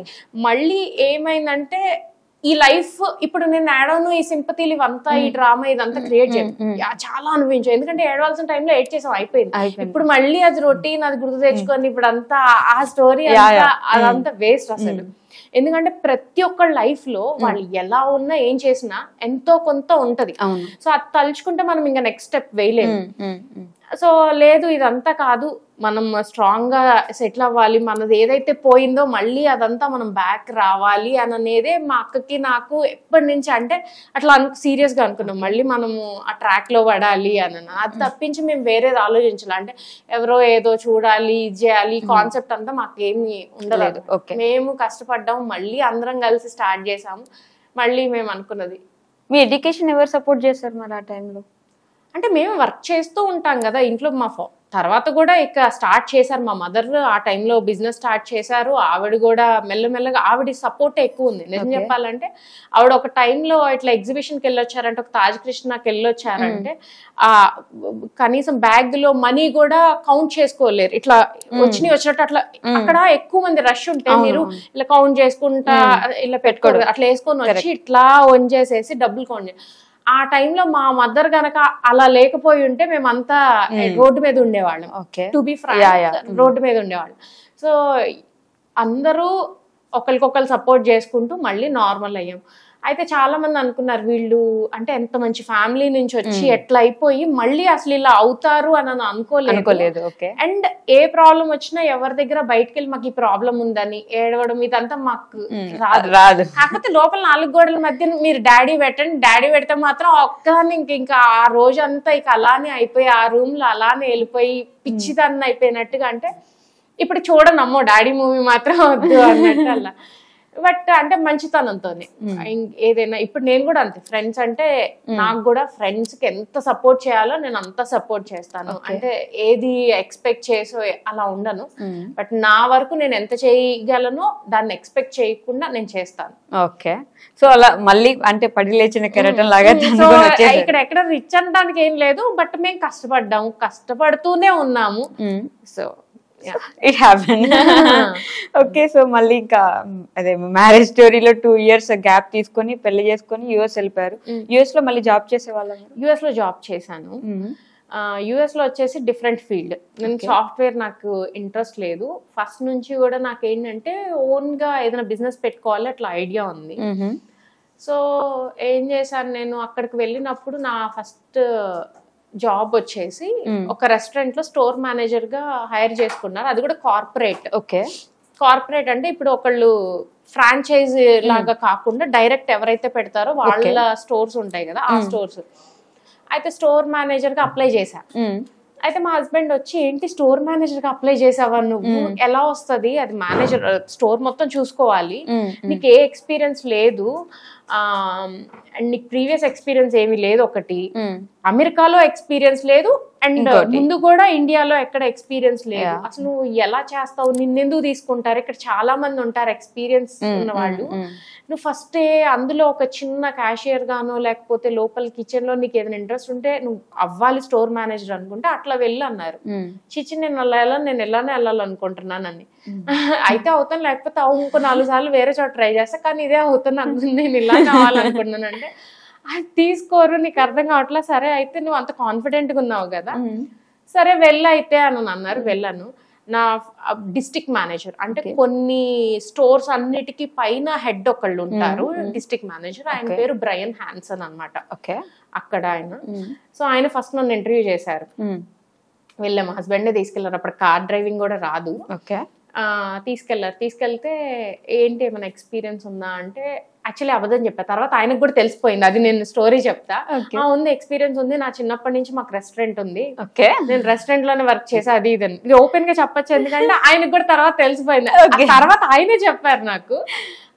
మళ్ళీ ఏమైందంటే ఈ లైఫ్ ఇప్పుడు నేను ఏడవను, ఈ సింపతీలు ఇవంతా ఈ డ్రామా ఇదంతా క్రియేట్ చేయను, చాలా అనుభవించాను. ఎందుకంటే ఏడవలసిన టైంలో ఏడ్ చేసాం, అయిపోయింది. ఇప్పుడు మళ్ళీ అది రొటీన్, అది గుర్తు తెచ్చుకొని ఇప్పుడు అంతా ఆ స్టోరీ అదంతా వేస్ట్ అసలు. ఎందుకంటే ప్రతి ఒక్క లైఫ్ లో వాళ్ళు ఎలా ఉన్నా ఏం చేసినా ఎంతో కొంత ఉంటది. సో అది తలుచుకుంటే మనం ఇంకా నెక్స్ట్ స్టెప్ వేయలేము. సో లేదు ఇదంతా కాదు, మనం స్ట్రాంగ్ గా సెటిల్ అవ్వాలి, మనది ఏదైతే పోయిందో మళ్ళీ అదంతా మనం బ్యాక్ రావాలి అని అనేదే మా అక్కకి నాకు ఎప్పటి నుంచి. అంటే అట్లా సీరియస్ గా అనుకున్నాం మళ్ళీ మనము ఆ ట్రాక్ లో పడాలి అని. అది తప్పించి మేము వేరేది ఆలోచించాలి, అంటే ఎవరో ఏదో చూడాలి ఇది చేయాలి కాన్సెప్ట్ అంతా మాకేమి ఉండలేదు. మేము కష్టపడ్డాము, మళ్ళీ అందరం కలిసి స్టార్ట్ చేసాము. మళ్ళీ మేము అనుకున్నది. మీ ఎడ్యుకేషన్ ఎవరు సపోర్ట్ చేశారు మరి ఆ టైంలో? అంటే మేము వర్క్ చేస్తూ ఉంటాం కదా ఇంట్లో. మా తర్వాత కూడా ఇక స్టార్ట్ చేశారు మా మదర్, ఆ టైంలో బిజినెస్ స్టార్ట్ చేశారు. ఆవిడ కూడా మెల్లమెల్లగా ఆవిడ సపోర్ట్ ఎక్కువ ఉంది. నిజం చెప్పాలంటే ఆవిడ ఒక టైంలో ఇట్లా ఎగ్జిబిషన్కి వెళ్ళొచ్చారంటే, ఒక తాజ్ కృష్ణకి వెళ్ళొచ్చారంటే కనీసం బ్యాగ్ లో మనీ కూడా కౌంట్ చేసుకోలేరు, ఇట్లా వచ్చినట్టు అట్లా. అక్కడ ఎక్కువ మంది రష్ ఉంటే మీరు ఇలా కౌంట్ చేసుకుంటా ఇలా పెట్టుకోరు, అట్లా వేసుకొని వచ్చి ఇట్లా వంచేసేసి డబ్బులు కౌంట్. ఆ టైంలో మా మదర్ గనక అలా లేకపోయి ఉంటే మేమంతా రోడ్డు మీద ఉండేవాళ్ళం. టు బి ఫ్రాంక్, రోడ్డు మీద ఉండేవాళ్ళం. సో అందరూ ఒకరికొకరు సపోర్ట్ చేసుకుంటూ మళ్ళీ నార్మల్ అయ్యాం. అయితే చాలా మంది అనుకున్నారు వీళ్ళు అంటే ఎంత మంచి ఫ్యామిలీ నుంచి వచ్చి ఎట్లా అయిపోయి మళ్ళీ అసలు ఇలా అవుతారు అని అనుకోలేదు. అండ్ ఏ ప్రాబ్లం వచ్చినా ఎవరి దగ్గర బయటకు వెళ్ళి మాకు ఈ ప్రాబ్లం ఉందని ఏడవడం ఇదంతా మాకు రాదు. కాకపోతే లోపల 4 గోడల మధ్య మీరు డాడీ పెట్టండి, డాడీ పెడితే మాత్రం ఒక్కదాన్ని ఇంకా ఆ రోజంతా ఇక అలానే అయిపోయి ఆ రూమ్ లో అలానే వెళ్ళిపోయి పిచ్చిదన్న అయిపోయినట్టుగా. అంటే ఇప్పుడు చూడనమ్మో డాడీ మూవీ మాత్రం వద్దు అన్నట్టు అలా. బట్ అంటే మంచితనంతోనే ఏదైనా. ఇప్పుడు నేను కూడా అంతే, ఫ్రెండ్స్ అంటే నాకు కూడా ఫ్రెండ్స్ కి ఎంత సపోర్ట్ చేయాలో నేను అంత సపోర్ట్ చేస్తాను. అంటే ఏది ఎక్స్పెక్ట్ చేసో అలా ఉండను. బట్ నా వరకు నేను ఎంత చేయగలనో దాన్ని ఎక్స్పెక్ట్ చేయకుండా నేను చేస్తాను. ఓకే, సో అలా మళ్ళీ అంటే పడి లేచిన కెరటం లాగా. సో ఇక్కడ ఎక్కడ రిచ్ అనడానికి ఏం లేదు, బట్ మేము కష్టపడ్డాము, కష్టపడుతూనే ఉన్నాము. So it happen. Okay, so మళ్ళీ ఇంకా అదే మ్యారేజ్ స్టోరీలో 2 years గ్యాప్ తీసుకొని పెళ్లి చేసుకొని యుఎస్ వెళ్ళిపోయారు. యుఎస్ లో మళ్ళీ జాబ్ చేసేవాళ్ళం? యుఎస్ లో జాబ్ చేశాను. యుఎస్ లో వచ్చేసి డిఫరెంట్ ఫీల్డ్. నేను సాఫ్ట్వేర్ నాకు ఇంట్రెస్ట్ లేదు ఫస్ట్ నుంచి కూడా. నాకు ఏంటంటే ఓన్ గా ఏదైనా బిజినెస్ పెట్టుకోవాలి అట్లా ఐడియా ఉంది. సో ఏం చేశాను, నేను అక్కడికి వెళ్ళినప్పుడు నా ఫస్ట్ జాబ్ వచ్చేసి ఒక రెస్టారెంట్ లో స్టోర్ మేనేజర్ గా హైర్ చేసుకున్నారు. అది కూడా కార్పొరేట్. ఓకే, కార్పొరేట్ అంటే ఇప్పుడు ఒకళ్ళు ఫ్రాంచైజీ లాగా కాకుండా డైరెక్ట్ ఎవరైతే పెడతారో వాళ్ళ స్టోర్స్ ఉంటాయి కదా, ఆ స్టోర్స్. అయితే స్టోర్ మేనేజర్ గా అప్లై చేశా. అయితే మా హస్బెండ్ వచ్చి, ఏంటి స్టోర్ మేనేజర్ గా అప్లై చేసావా నువ్వు, ఎలా వస్తుంది అది, మేనేజర్ స్టోర్ మొత్తం చూసుకోవాలి, నీకు ఏ ఎక్స్పీరియన్స్ లేదు, అండ్ నీకు ప్రీవియస్ ఎక్స్పీరియన్స్ ఏమీ లేదు, ఒకటి అమెరికాలో ఎక్స్పీరియన్స్ లేదు, అండ్ ముందు కూడా ఇండియాలో ఎక్కడ ఎక్స్పీరియన్స్ లేదు, అసలు నువ్వు ఎలా చేస్తావు, నిన్నెందుకు తీసుకుంటారు, ఇక్కడ చాలా మంది ఉంటారు ఎక్స్పీరియన్స్ ఉన్న వాళ్ళు, నువ్వు ఫస్ట్ అందులో ఒక చిన్న క్యాషియర్ గానో లేకపోతే లోపల కిచెన్ లో నీకు ఏదైనా ఇంట్రెస్ట్ ఉంటే నువ్వు అవ్వాలి స్టోర్ మేనేజర్ అనుకుంటే అట్లా వెళ్ళి అన్నారు. చిచ్చి నేను ఎలానే వెళ్ళాలనుకుంటున్నానని. అయితే అవుతాను, లేకపోతే ఇంకో 4 సార్లు వేరే చోట ట్రై చేస్తా, కానీ ఇదే అవుతాను, నేను ఇలా కావాలనుకుంటున్నాను అంటే అది తీసుకోరు, నీకు అర్థం కావట్లా. సరే అయితే నువ్వు అంత కాన్ఫిడెంట్ గా ఉన్నావు కదా, సరే వెళ్ళైతే అని అన్నారు. వెళ్ళాను. నా డిస్ట్రిక్ట్ మేనేజర్ అంటే కొన్ని స్టోర్స్ అన్నిటికీ పైన హెడ్ ఒకళ్ళు ఉంటారు, డిస్ట్రిక్ట్ మేనేజర్. ఆయన పేరు బ్రయన్ హ్యాన్సన్ అనమాట. ఓకే, అక్కడ ఆయన. సో ఆయన ఫస్ట్ నన్ను ఇంటర్వ్యూ చేశారు. వెళ్ళాము, మా హస్బెండ్ తీసుకెళ్లారు. అప్పుడు కార్ డ్రైవింగ్ కూడా రాదు. ఓకే, తీసుకెళ్తే ఏంటి ఏమైనా ఎక్స్పీరియన్స్ ఉందా అంటే యాక్చువల్లీ అబద్ధం చెప్పా. తర్వాత ఆయనకు కూడా తెలిసిపోయింది, అది నేను స్టోరీ చెప్తా. ఉంది, ఎక్స్పీరియన్స్ ఉంది, నా చిన్నప్పటి నుంచి మాకు రెస్టారెంట్ ఉంది, నేను రెస్టారెంట్ లోనే వర్క్ చేసా, అది ఇది ఓపెన్ గా చెప్పచ్చు, ఎందుకంటే ఆయనకు కూడా తర్వాత తెలిసిపోయింది. తర్వాత ఆయనే చెప్పారు నాకు.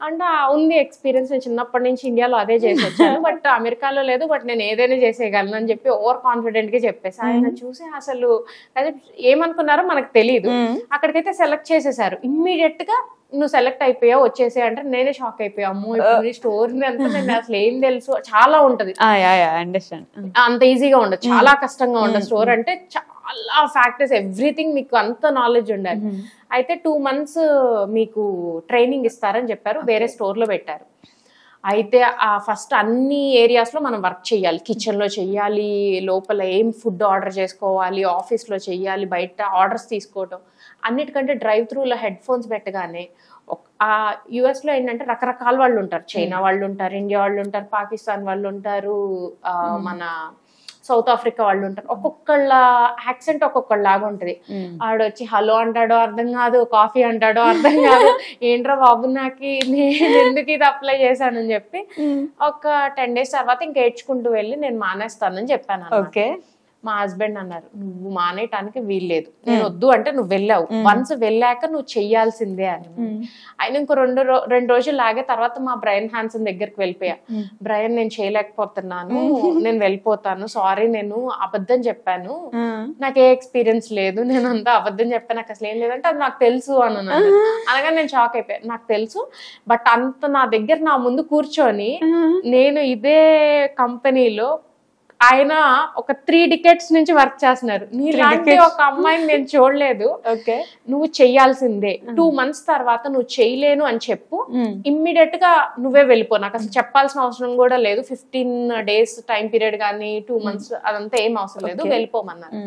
అంటే ఉంది ఎక్స్పీరియన్స్, నేను చిన్నప్పటి నుంచి ఇండియాలో అదే చేసి వచ్చాను, బట్ అమెరికాలో లేదు, బట్ నేను ఏదైనా చేసేయగలను అని చెప్పి ఓవర్ కాన్ఫిడెంట్ గా చెప్పేసి ఆయన చూసి అసలు అదే ఏమనుకున్నారో మనకు తెలియదు. అక్కడికైతే సెలెక్ట్ చేసేసారు ఇమ్మీడియట్ గా, నువ్వు సెలెక్ట్ అయిపోయావు వచ్చేసే అంటే నేనే షాక్ అయిపోయా. అమ్మో, ఇప్పుడు స్టోర్ అంతా నేను అసలు ఏం తెలుసు, చాలా ఉంటది, అంత ఈజీగా ఉండదు, చాలా కష్టంగా ఉండదు. స్టోర్ అంటే చాలా ఫ్యాక్టర్స్, ఎవ్రీథింగ్ మీకు అంత నాలెడ్జ్ ఉండాలి. అయితే 2 months మీకు ట్రైనింగ్ ఇస్తారని చెప్పారు, వేరే స్టోర్ లో పెట్టారు. అయితే ఆ ఫస్ట్ అన్ని ఏరియాస్ లో మనం వర్క్ చేయాలి, కిచెన్ లో చెయ్యాలి, లోపల ఏం ఫుడ్ ఆర్డర్ చేసుకోవాలి, ఆఫీస్ లో చెయ్యాలి, బయట ఆర్డర్స్ తీసుకోవటం, అన్నిటికంటే డ్రైవ్ త్రూలో హెడ్ ఫోన్స్ పెట్టగానే ఆ యుఎస్ లో ఏంటంటే రకరకాల వాళ్ళు ఉంటారు, చైనా వాళ్ళు ఉంటారు, ఇండియా వాళ్ళు ఉంటారు, పాకిస్తాన్ వాళ్ళు ఉంటారు, మన సౌత్ ఆఫ్రికా వాళ్ళు ఉంటారు. ఒక్కొక్కళ్ళ యాక్సెంట్ ఒక్కొక్కళ్ళలాగా ఉంటది. ఆడొచ్చి హలో అంటాడో అర్థం కాదు, కాఫీ అంటాడో అర్థం కాదు, ఏంట్రా బాబు నాకు నేను ఎందుకు ఇది అప్లై చేశానని చెప్పి ఒక 10 days తర్వాత ఇంక ఏడ్చుకుంటూ వెళ్ళి నేను మానేస్తానని చెప్పాను. ఓకే, మా హస్బెండ్ అన్నారు, నువ్వు మానేయటానికి వీల్లేదు, నేను వద్దు అంటే నువ్వు వెళ్ళావు, వన్స్ వెళ్ళాక నువ్వు చెయ్యాల్సిందే అని. ఆయన ఇంకో 2 రోజులు లాగే తర్వాత మా బ్రయన్ హ్యాన్సన్ దగ్గరికి వెళ్ళిపోయా. బ్రయన్, నేను చేయలేకపోతున్నాను, నేను వెళ్ళిపోతాను, సారీ, నేను అబద్ధం చెప్పాను, నాకు ఏ ఎక్స్పీరియన్స్ లేదు, నేను అంతా అబద్ధం చెప్పాను, నాకు అసలు ఏం లేదంటే అది నాకు తెలుసు అని అన్నాను. అనగా నేను షాక్ అయిపోయాను, నాకు తెలుసు, బట్ అంత నా దగ్గర నా ముందు కూర్చొని నేను ఇదే కంపెనీలో ఆయన ఒక 3 decades నుంచి వర్క్ చేస్తున్నారు, నీలాంటి ఒక అమ్మాయిని నేను చూడలేదు, నువ్వు చెయ్యాల్సిందే, 2 months తర్వాత నువ్వు చెయ్యలేను అని చెప్పు, ఇమ్మీడియట్ గా నువ్వే వెళ్ళిపో, నాకు అసలు చెప్పాల్సిన అవసరం కూడా లేదు, 15 days టైం పీరియడ్ కానీ 2 months అదంతా ఏం అవసరం లేదు, వెళ్ళిపోమన్నారు.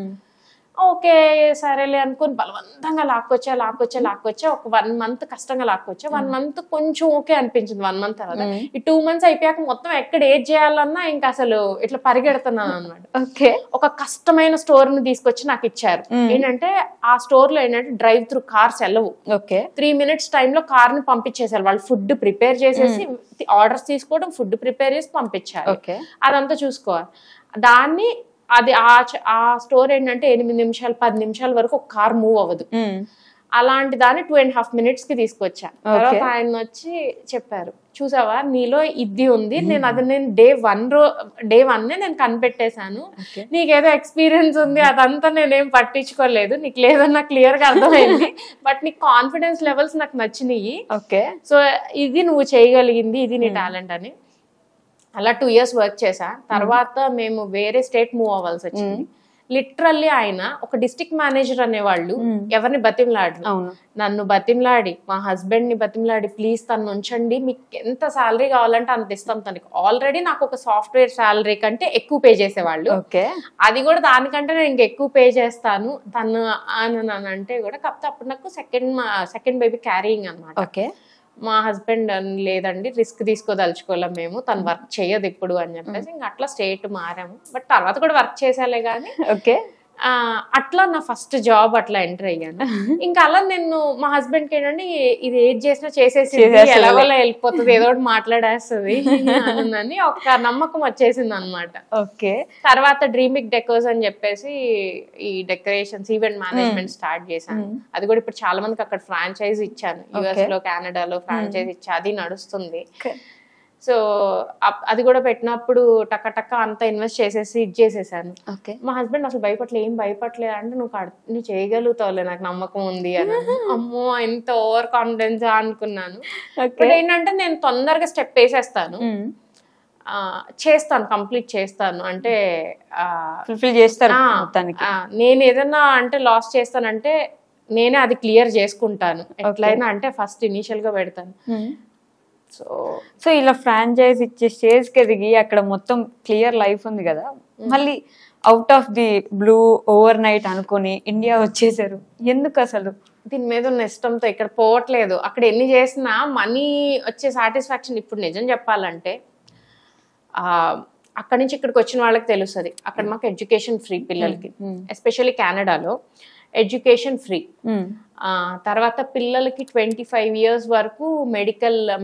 ఓకే సరేలే అనుకుని బలవంతంగా లాక్కొచ్చా ఒక 1 month కష్టంగా లాక్కొచ్చా. 1 month కొంచెం ఓకే అనిపించింది. 1 month తర్వాత ఈ 2 months అయిపోయాక మొత్తం ఎక్కడ ఏది చేయాలన్నా ఇంకా అసలు ఇట్లా పరిగెడుతున్నాను అనమాట. ఓకే, ఒక కష్టమైన స్టోర్ ని తీసుకొచ్చి నాకు ఇచ్చారు. ఏంటంటే ఆ స్టోర్ లో ఏంటంటే డ్రైవ్ త్రూ కార్స్ వెళ్ళవు. ఓకే, 3 minutes టైమ్ లో కార్ ని పంపించేసారు. వాళ్ళు ఫుడ్ ప్రిపేర్ చేసేసి ఆర్డర్స్ తీసుకోవడం, ఫుడ్ ప్రిపేర్ చేసి పంపించారు. అదంతా చూసుకోవాలి. దాన్ని అది ఆ స్టోర్ ఏంటంటే 8 నిమిషాలు 10 నిమిషాల వరకు ఒక కార్ మూవ్ అవ్వదు. అలాంటి దాన్ని 2.5 minutes కి తీసుకొచ్చా. తర్వాత ఆయన వచ్చి చెప్పారు, చూసావా నీలో ఇది ఉంది, నేను డే వన్ నేను కనిపెట్టేశాను, నీకేదో ఎక్స్పీరియన్స్ ఉంది అదంతా నేనేం పట్టించుకోలేదు, నీకు లేదన్నా క్లియర్ గా అర్థమైంది, బట్ నీ కాన్ఫిడెన్స్ లెవెల్స్ నాకు నచ్చినాయి, సో ఇది నువ్వు చేయగలిగింది, ఇది నీ టాలెంట్ అని. అలా 2 years వర్క్ చేశా. తర్వాత మేము వేరే స్టేట్ మూవ్ అవ్వాల్సి వచ్చింది. లిటరల్లీ ఆయన ఒక డిస్ట్రిక్ట్ మేనేజర్ అనేవాళ్ళు ఎవరిని బతిమలాడి, నన్ను బతిమలాడి, మా హస్బెండ్ ని బతిమలాడి, ప్లీజ్ తను ఉంచండి, మీకు ఎంత శాలరీ కావాలంటే అంత ఇస్తాం తనకి. ఆల్రెడీ నాకు ఒక సాఫ్ట్వేర్ శాలరీ కంటే ఎక్కువ పే చేసేవాళ్ళు, అది కూడా దానికంటే నేను ఇంకెక్కువ పే చేస్తాను తను అని అంటే కూడా. కాకపోతే అప్పుడు నాకు సెకండ్ బేబీ క్యారీయింగ్ అనమాట. మా హస్బెండ్ లేదండి రిస్క్ తీసుకోదలుచుకోలేం మేము, తను వర్క్ చేయదు ఇప్పుడు అని చెప్పేసి ఇంకా అట్లా స్టేట్ మారాము. బట్ తర్వాత కూడా వర్క్ చేసేలే కానీ అట్లా నా ఫస్ట్ జాబ్ అట్లా ఎంటర్ అయ్యాను. ఇంకా అలా నేను మా హస్బెండ్ కి ఏంటంటే ఇది ఏది చేసినా చేసేసి ఎలాగో వెళ్ళిపోతుంది, ఏదో ఒకటి మాట్లాడేస్తుంది అని ఒక నమ్మకం వచ్చేసింది అనమాట. తర్వాత డ్రీమిక్ డెకోస్ అని చెప్పేసి ఈ డెకరేషన్స్ ఈవెంట్ మేనేజ్మెంట్ స్టార్ట్ చేశాను. అది కూడా ఇప్పుడు చాలా మందికి అక్కడ ఫ్రాంచైజ్ ఇచ్చాను, యుఎస్ లో కెనడాలో ఫ్రాంచైజ్ ఇచ్చా, అది నడుస్తుంది. సో అది కూడా పెట్టినప్పుడు టక్క అంతా ఇన్వెస్ట్ చేసేసి ఇది చేసేసాను. మా హస్బెండ్ అసలు ఏం భయపడలేదు అంటే నువ్వు చేయగలుగుతావులే నాకు నమ్మకం ఉంది అని. అమ్మో ఎంత ఓవర్ కాన్ఫిడెన్స్ అనుకున్నాను. బట్ ఏంటంటే నేను తొందరగా స్టెప్ వేసేస్తాను, చేస్తాను, కంప్లీట్ చేస్తాను, అంటే నేను ఏదన్నా అంటే లాస్ చేస్తానంటే నేనే అది క్లియర్ చేసుకుంటాను ఎట్లయినా, అంటే ఫస్ట్ ఇనిషియల్ గా పెడతాను. సో ఇలా ఫ్రాంచైజ్ ఇచ్చే స్టేజ్ కి ఎదిగి అక్కడ మొత్తం క్లియర్ లైఫ్ ఉంది కదా, మళ్ళీ out of the blue over night అనుకుని ఇండియా వచ్చేసారు, ఎందుకు అసలు? దీని మీద ఉన్న ఇష్టంతో ఇక్కడ పోవట్లేదు. అక్కడ ఎన్ని చేసినా మనీ వచ్చే సాటిస్ఫాక్షన్, ఇప్పుడు నిజం చెప్పాలంటే అక్కడి నుంచి ఇక్కడికి వచ్చిన వాళ్ళకి తెలుస్తుంది. అక్కడ మాకు ఎడ్యుకేషన్ ఫ్రీ పిల్లలకి, ఎస్పెషల్లీ కెనడాలో ఎడ్యుకేషన్ ఫ్రీ. తర్వాత పిల్లలకి 25 years వరకు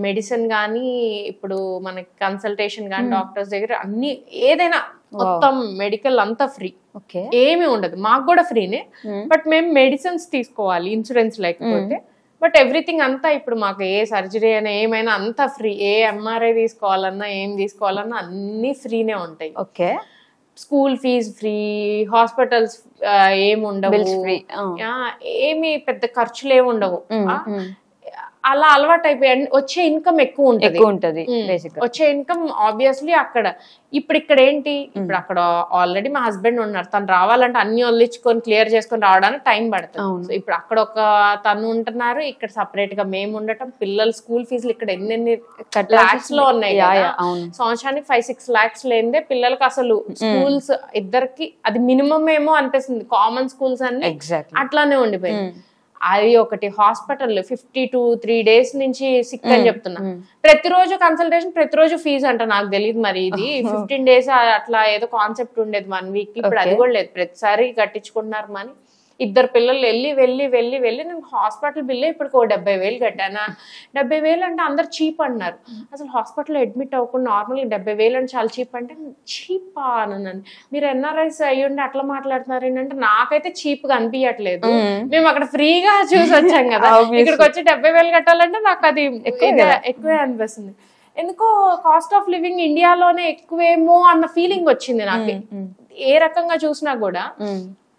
మెడిసిన్ కానీ, ఇప్పుడు మనకి కన్సల్టేషన్ కానీ డాక్టర్స్ దగ్గర అన్ని ఏదైనా మొత్తం మెడికల్ అంతా ఫ్రీ, ఏమీ ఉండదు. మాకు కూడా ఫ్రీనే, బట్ మేము మెడిసిన్స్ తీసుకోవాలి ఇన్సూరెన్స్ లేకపోతే. బట్ ఎవ్రీథింగ్ అంతా ఇప్పుడు మాకు ఏ సర్జరీ అయినా ఏమైనా అంతా ఫ్రీ, ఏ ఎంఆర్ఐ తీసుకోవాలన్నా ఏం తీసుకోవాలన్నా అన్ని ఫ్రీనే ఉంటాయి. స్కూల్ ఫీజ్ ఫ్రీ, హాస్పిటల్స్ ఏమి ఉండవు, ఏమి పెద్ద ఖర్చులు ఏమి ఉండవు. అలా అలవాటు అయిపోయి వచ్చే ఇన్కమ్ ఎక్కువ ఉంటది. వచ్చే ఇన్కమ్ ఆబ్వియస్లీ అక్కడ. ఇక్కడ ఏంటి, ఇప్పుడు అక్కడ ఆల్రెడీ మా హస్బెండ్ ఉన్నారు, తను రావాలంటే అన్ని వదిలించుకొని క్లియర్ చేసుకొని రావడానికి టైం పడుతుంది. ఇప్పుడు అక్కడ ఒక తను ఉంటున్నారు, ఇక్కడ సపరేట్ గా మేము ఉండటం, పిల్లల స్కూల్ ఫీజులు ఇక్కడ ఎన్ని లాక్స్ లో ఉన్నాయి, సంవత్సరానికి 5-6 lakhs లేదే పిల్లలకి అసలు స్కూల్స్ ఇద్దరికి అది మినిమం ఏమో అనిపిస్తుంది. కామన్ స్కూల్స్ అన్ని అట్లానే ఉండిపోయింది. అది ఒకటి. హాస్పిటల్ 52-3 days నుంచి సిక్ అని చెప్తున్నా, ప్రతిరోజు కన్సల్టేషన్, ప్రతిరోజు ఫీజు అంట. నాకు తెలియదు మరి ఇది 15 days అట్లా ఏదో కాన్సెప్ట్ ఉండేది 1 week, ఇప్పుడు అది కూడా లేదు, ప్రతిసారి కట్టించుకుంటున్నారు మనీ. 2 పిల్లలు వెళ్ళి నేను హాస్పిటల్ బిల్లే ఇప్పుడు 70,000 కట్టానా. 70,000 అంటే అందరు చీప్ అన్నారు. అసలు హాస్పిటల్ అడ్మిట్ అవ్వకుండా నార్మల్గా 70,000 అంటే చాలా చీప్ అంటే, చీపా అన్నాను. మీరు ఎన్ఆర్ఐస్ అయ్యుండి అట్లా మాట్లాడుతున్నారు ఏంటంటే, నాకైతే చీప్ గా అనిపించట్లేదు, మేము అక్కడ ఫ్రీగా చూసి వచ్చాం కదా, ఇక్కడికి వచ్చి 70,000 కట్టాలంటే నాకు అది ఎక్కువే అనిపిస్తుంది. ఎందుకో కాస్ట్ ఆఫ్ లివింగ్ ఇండియాలోనే ఎక్కువేమో అన్న ఫీలింగ్ వచ్చింది నాకు. ఏ రకంగా చూసినా కూడా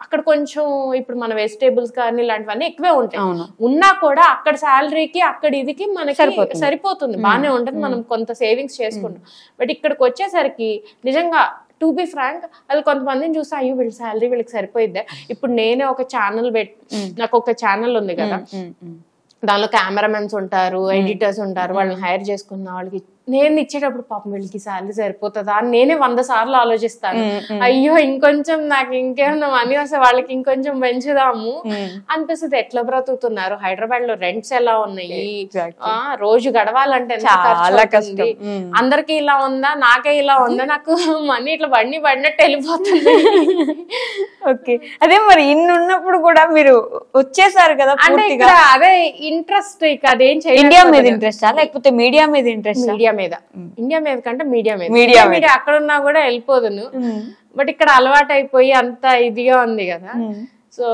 అక్కడ కొంచెం ఇప్పుడు మన వెజిటేబుల్స్ కానీ ఇలాంటివన్నీ ఎక్కువే ఉంటాయి. ఉన్నా కూడా అక్కడ శాలరీకి అక్కడ ఇదికి మనకి సరిపోతుంది, బాగానే ఉంటుంది, మనం కొంత సేవింగ్స్ చేసుకుంటాం. బట్ ఇక్కడికి వచ్చేసరికి నిజంగా టు బి ఫ్రాంక్, అది కొంతమందిని చూస్తే అయ్యో వీళ్ళ శాలరీ వీళ్ళకి సరిపోయిద్దా. ఇప్పుడు నేనే ఒక ఛానల్ నాకు ఒక ఛానల్ ఉంది కదా, దానిలో కెమెరామెన్స్ ఉంటారు, ఎడిటర్స్ ఉంటారు, వాళ్ళని హైర్ చేసుకున్న వాళ్ళకి నేను ఇచ్చేటప్పుడు పాపం వీళ్ళకి శాలరీ సరిపోతుందా అని నేనే 100 సార్లు ఆలోచిస్తాను. అయ్యో ఇంకొంచెం నాకు ఇంకేమన్నా మనీ వస్తే వాళ్ళకి ఇంకొంచెం పెంచుదాము అనిపిస్తుంది. ఎట్లా బ్రతుకుతున్నారు, హైదరాబాద్ లో రెంట్స్ ఎలా ఉన్నాయి, రోజు గడవాలంటే ఎంత ఖర్చు అవుతుంది, అందరికి ఇలా ఉందా నాకే ఇలా ఉందా, నాకు మనీ ఇట్లా పడినట్టు వెళ్ళిపోతుంది. ఓకే, అదే మరి ఇన్ని ఉన్నప్పుడు కూడా మీరు వచ్చేసారు కదా, అంటే ఇక్కడ అదే ఇంట్రెస్ట్, ఇక అదేం చేయాలి, ఇండియా మీద ఇంట్రెస్టా లేకపోతే మీడియా మీద ఇంట్రెస్ట్? ఇండియా మీద కంటే మీడియా అక్కడ ఉన్నా కూడా వెళ్ళిపోదును, బట్ ఇక్కడ అలవాటు అయిపోయి అంత ఇదిగా ఉంది కదా. సో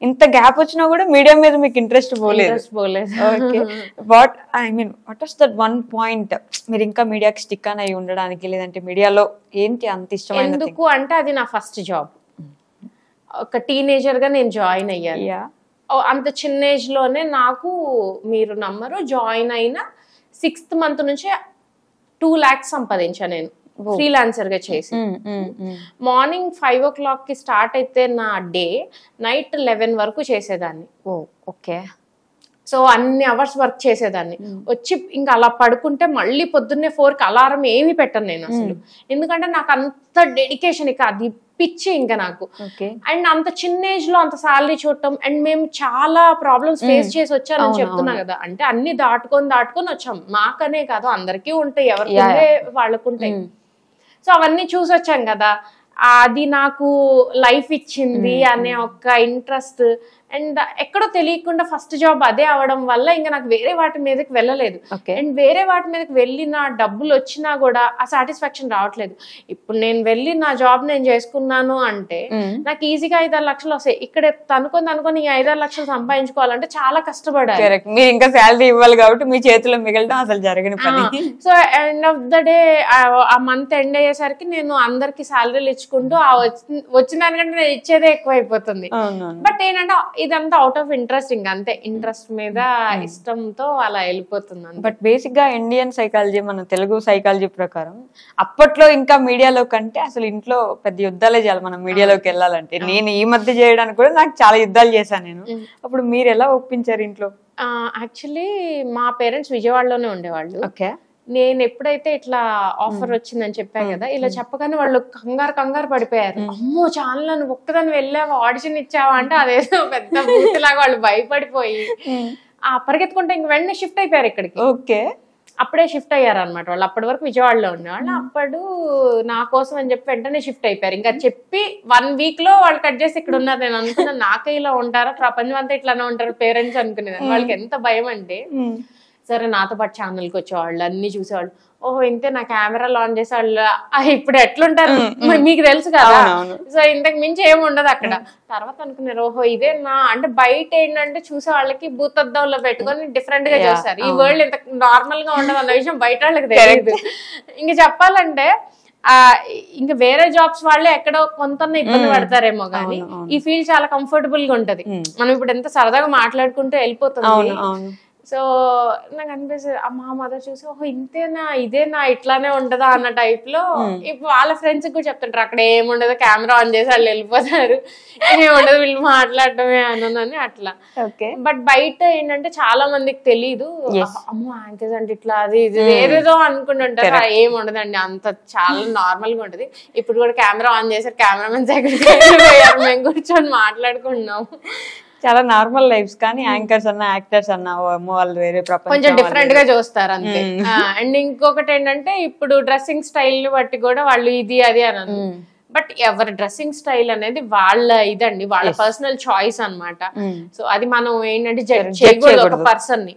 ఇంత గ్యాప్ వచ్చినా కూడా మీడియా మీద మీకు ఇంట్రెస్ట్ పోలేదు. Okay, what was that one point మీరు ఇంకా మీడియాకి స్టిక్ అని అయి ఉండడానికి, లేదంటే మీడియాలో ఏంటి అంత ఇష్టమైన? ఎందుకు అంటే అది నా ఫస్ట్ జాబ్. ఒక టీనేజర్ గా నేను జాయిన్ అయ్యాను. అంత చిన్న ఏజ్ లోనే నాకు, మీరు నమ్మరు, జాయిన్ అయిన 6th month నుంచి 2 lakhs సంపాదించా నేను ఫ్రీలాన్సర్ గా చేసి. మార్నింగ్ 5 o'clock కి స్టార్ట్ అయితే నా డే నైట్ 11 వరకు చేసేదాన్ని. ఓకే, సో అన్ని అవర్స్ వర్క్ చేసేదాన్ని. వచ్చి ఇంకా అలా పడుకుంటే మళ్ళీ పొద్దున్నే 4కి అలారం ఏమి పెట్టను నేను అసలు. ఎందుకంటే నాకు అంత డెడికేషన్, ఇక అది పిచ్చి ఇంకా నాకు. అండ్ అంత చిన్న ఏజ్ లో అంత సాలరీ చూడటం, అండ్ మేము చాలా ప్రాబ్లమ్స్ ఫేస్ చేసి వచ్చానని చెప్తున్నా కదా. అంటే అన్ని దాటుకొని వచ్చాం. మాకనే కాదు, అందరికీ ఉంటాయి, ఎవరికి వాళ్ళకుంటాయి. సో అవన్నీ చూసి వచ్చాం కదా. అది నాకు లైఫ్ ఇచ్చింది అనే ఒక ఇంట్రెస్ట్. అండ్ ఎక్కడో తెలియకుండా ఫస్ట్ జాబ్ అదే అవడం వల్ల ఇంకా నాకు వేరే వాటి మీదకి వెళ్ళలేదు. అండ్ వేరే వాటి మీదకి వెళ్ళిన డబ్బులు వచ్చినా కూడా ఆ సాటిస్ఫాక్షన్ రావట్లేదు. ఇప్పుడు నేను వెళ్ళి నా జాబ్ నేను చేసుకున్నాను అంటే నాకు ఈజీగా 5-6 లక్షలు వస్తాయి. ఇక్కడ అనుకొని ఈ 5-6 లక్షలు సంపాదించుకోవాలంటే చాలా కష్టపడాలి. మీరు ఇంకా శాలరీ ఇవ్వాలి కాబట్టి మీ చేతిలో మిగలడం అసలు జరగని పని. So end of the day ఆ మంత్ ఎండ్ అయ్యేసరికి నేను అందరికి శాలరీలు ఇచ్చుకుంటూ వచ్చిన దానికంటే నేను ఇచ్చేదే ఎక్కువ అయిపోతుంది. బట్ ఏంటంటే ఇదంతా అవుట్ ఆఫ్ ఇంట్రెస్ట్, ఇంకా అంతే, ఇంట్రెస్ట్ మీద ఇష్టంతో అలా వెళ్ళిపోతున్నాను. బట్ బేసిక్ గా ఇండియన్ సైకాలజీ, మన తెలుగు సైకాలజీ ప్రకారం అప్పట్లో ఇంకా మీడియాలో కంటే అసలు ఇంట్లో పెద్ద యుద్ధాలే చేయాలి మనం మీడియాలోకి వెళ్ళాలంటే. నేను ఈ మధ్య చేయడానికి కూడా నాకు చాలా యుద్ధాలు చేశాను నేను. అప్పుడు మీరు ఎలా ఒప్పించారు ఇంట్లో? యాక్చువల్లీ మా పేరెంట్స్ విజయవాడలోనే ఉండేవాళ్ళు. ఓకే, నేను ఎప్పుడైతే ఇట్లా ఆఫర్ వచ్చిందని చెప్పాను కదా, ఇలా చెప్పగానే వాళ్ళు కంగారు పడిపోయారు. అమ్మో చాలా నువ్వు ఒక్కదాన్ని వెళ్ళావా, ఆడిషన్ ఇచ్చావా అంటే అదేదో పెద్ద బూతులాగా వాళ్ళు భయపడిపోయి పరిగెత్తుకుంటే ఇంక వెంటనే షిఫ్ట్ అయిపోయారు ఇక్కడికి. ఓకే, అప్పుడే షిఫ్ట్ అయ్యారు అనమాట వాళ్ళు. అప్పటి వరకు విజయవాడలో ఉండేవాళ్ళు. అప్పుడు నా కోసం అని చెప్పి వెంటనే షిఫ్ట్ అయిపోయారు. ఇంకా చెప్పి 1 week లో వాళ్ళు కట్ చేసి ఇక్కడ ఉన్నారు. నేను అనుకున్నాను నాకే ఇలా ఉంటారా, ప్రపంచం అంతా ఇట్లానే ఉంటారు పేరెంట్స్ అనుకునేదాన్ని. వాళ్ళకి ఎంత భయం అంటే, సరే నాతో పాటు ఛానల్కి వచ్చేవాళ్ళు, అన్ని చూసేవాళ్ళు. ఓహో ఇంతే, నా కెమెరాలు ఆన్ చేసేవాళ్ళు. ఇప్పుడు ఎట్లుంటారు మీకు తెలుసు కదా. సో ఇంతకు మించి ఏమి ఉండదు అక్కడ. తర్వాత అనుకున్నారు ఓహో ఇదేనా అంటే, బయట ఏంటంటే చూసే వాళ్ళకి భూతద్దంలో పెట్టుకొని డిఫరెంట్ గా చూస్తారు. ఈ వరల్డ్ ఇంత నార్మల్ గా ఉండదు అన్న విషయం బయట వాళ్ళకి తెలియదు. ఇంక చెప్పాలంటే ఇంకా వేరే జాబ్స్ వాళ్ళే ఎక్కడో కొంత ఇబ్బంది పడతారేమో కానీ ఈ ఫీల్డ్ చాలా కంఫర్టబుల్ గా ఉంటది. మనం ఇప్పుడు ఎంత సరదాగా మాట్లాడుకుంటూ వెళ్ళిపోతుంది. సో నాకు అనిపిస్తుంది మా మదర్ చూసి ఓహో ఇంతేనా, ఇదేనా, ఇట్లానే ఉంటదా అన్న టైప్ లో. ఇప్పుడు వాళ్ళ ఫ్రెండ్స్ కూడా చెప్తుంటారు అక్కడ ఏముండదు, కెమెరా ఆన్ చేసి వాళ్ళు వెళ్ళిపోతారు, ఏముండదు వీళ్ళు మాట్లాడటమే అని అట్లా. బట్ బయట ఏంటంటే చాలా మందికి తెలీదు, అమ్మో యాంకర్స్ అంటే ఇట్లా అది ఇది ఏదేదో అనుకుంటుంటారు. ఏముండదండి, అంత చాలా నార్మల్ గా ఉంటది. ఇప్పుడు కూడా కెమెరా ఆన్ చేశారు, కెమెరామెన్స్ ఎక్కడికి వెళ్ళిపోయారు, మేము కూర్చొని మాట్లాడుకుంటున్నాము. చాలా నార్మల్ లైఫ్స్. కానీ యాంకర్స్ అన్నా యాక్టర్స్ అన్నా వాళ్ళు వేరే ప్రపంచం, కొంచెం డిఫరెంట్ గా చూస్తారు అంతే. అండ్ ఇంకొకటి ఏంటంటే ఇప్పుడు డ్రెస్సింగ్ స్టైల్ ని బట్టి కూడా వాళ్ళు ఇది అది అని. బట్ ఎవరి డ్రెస్సింగ్ స్టైల్ అనేది వాళ్ళ ఇదండి, వాళ్ళ పర్సనల్ చాయిస్ అన్నమాట. సో అది మనం ఏంటంటే జడ్జ్ చేయకూడదు ఒక పర్సన్ ని.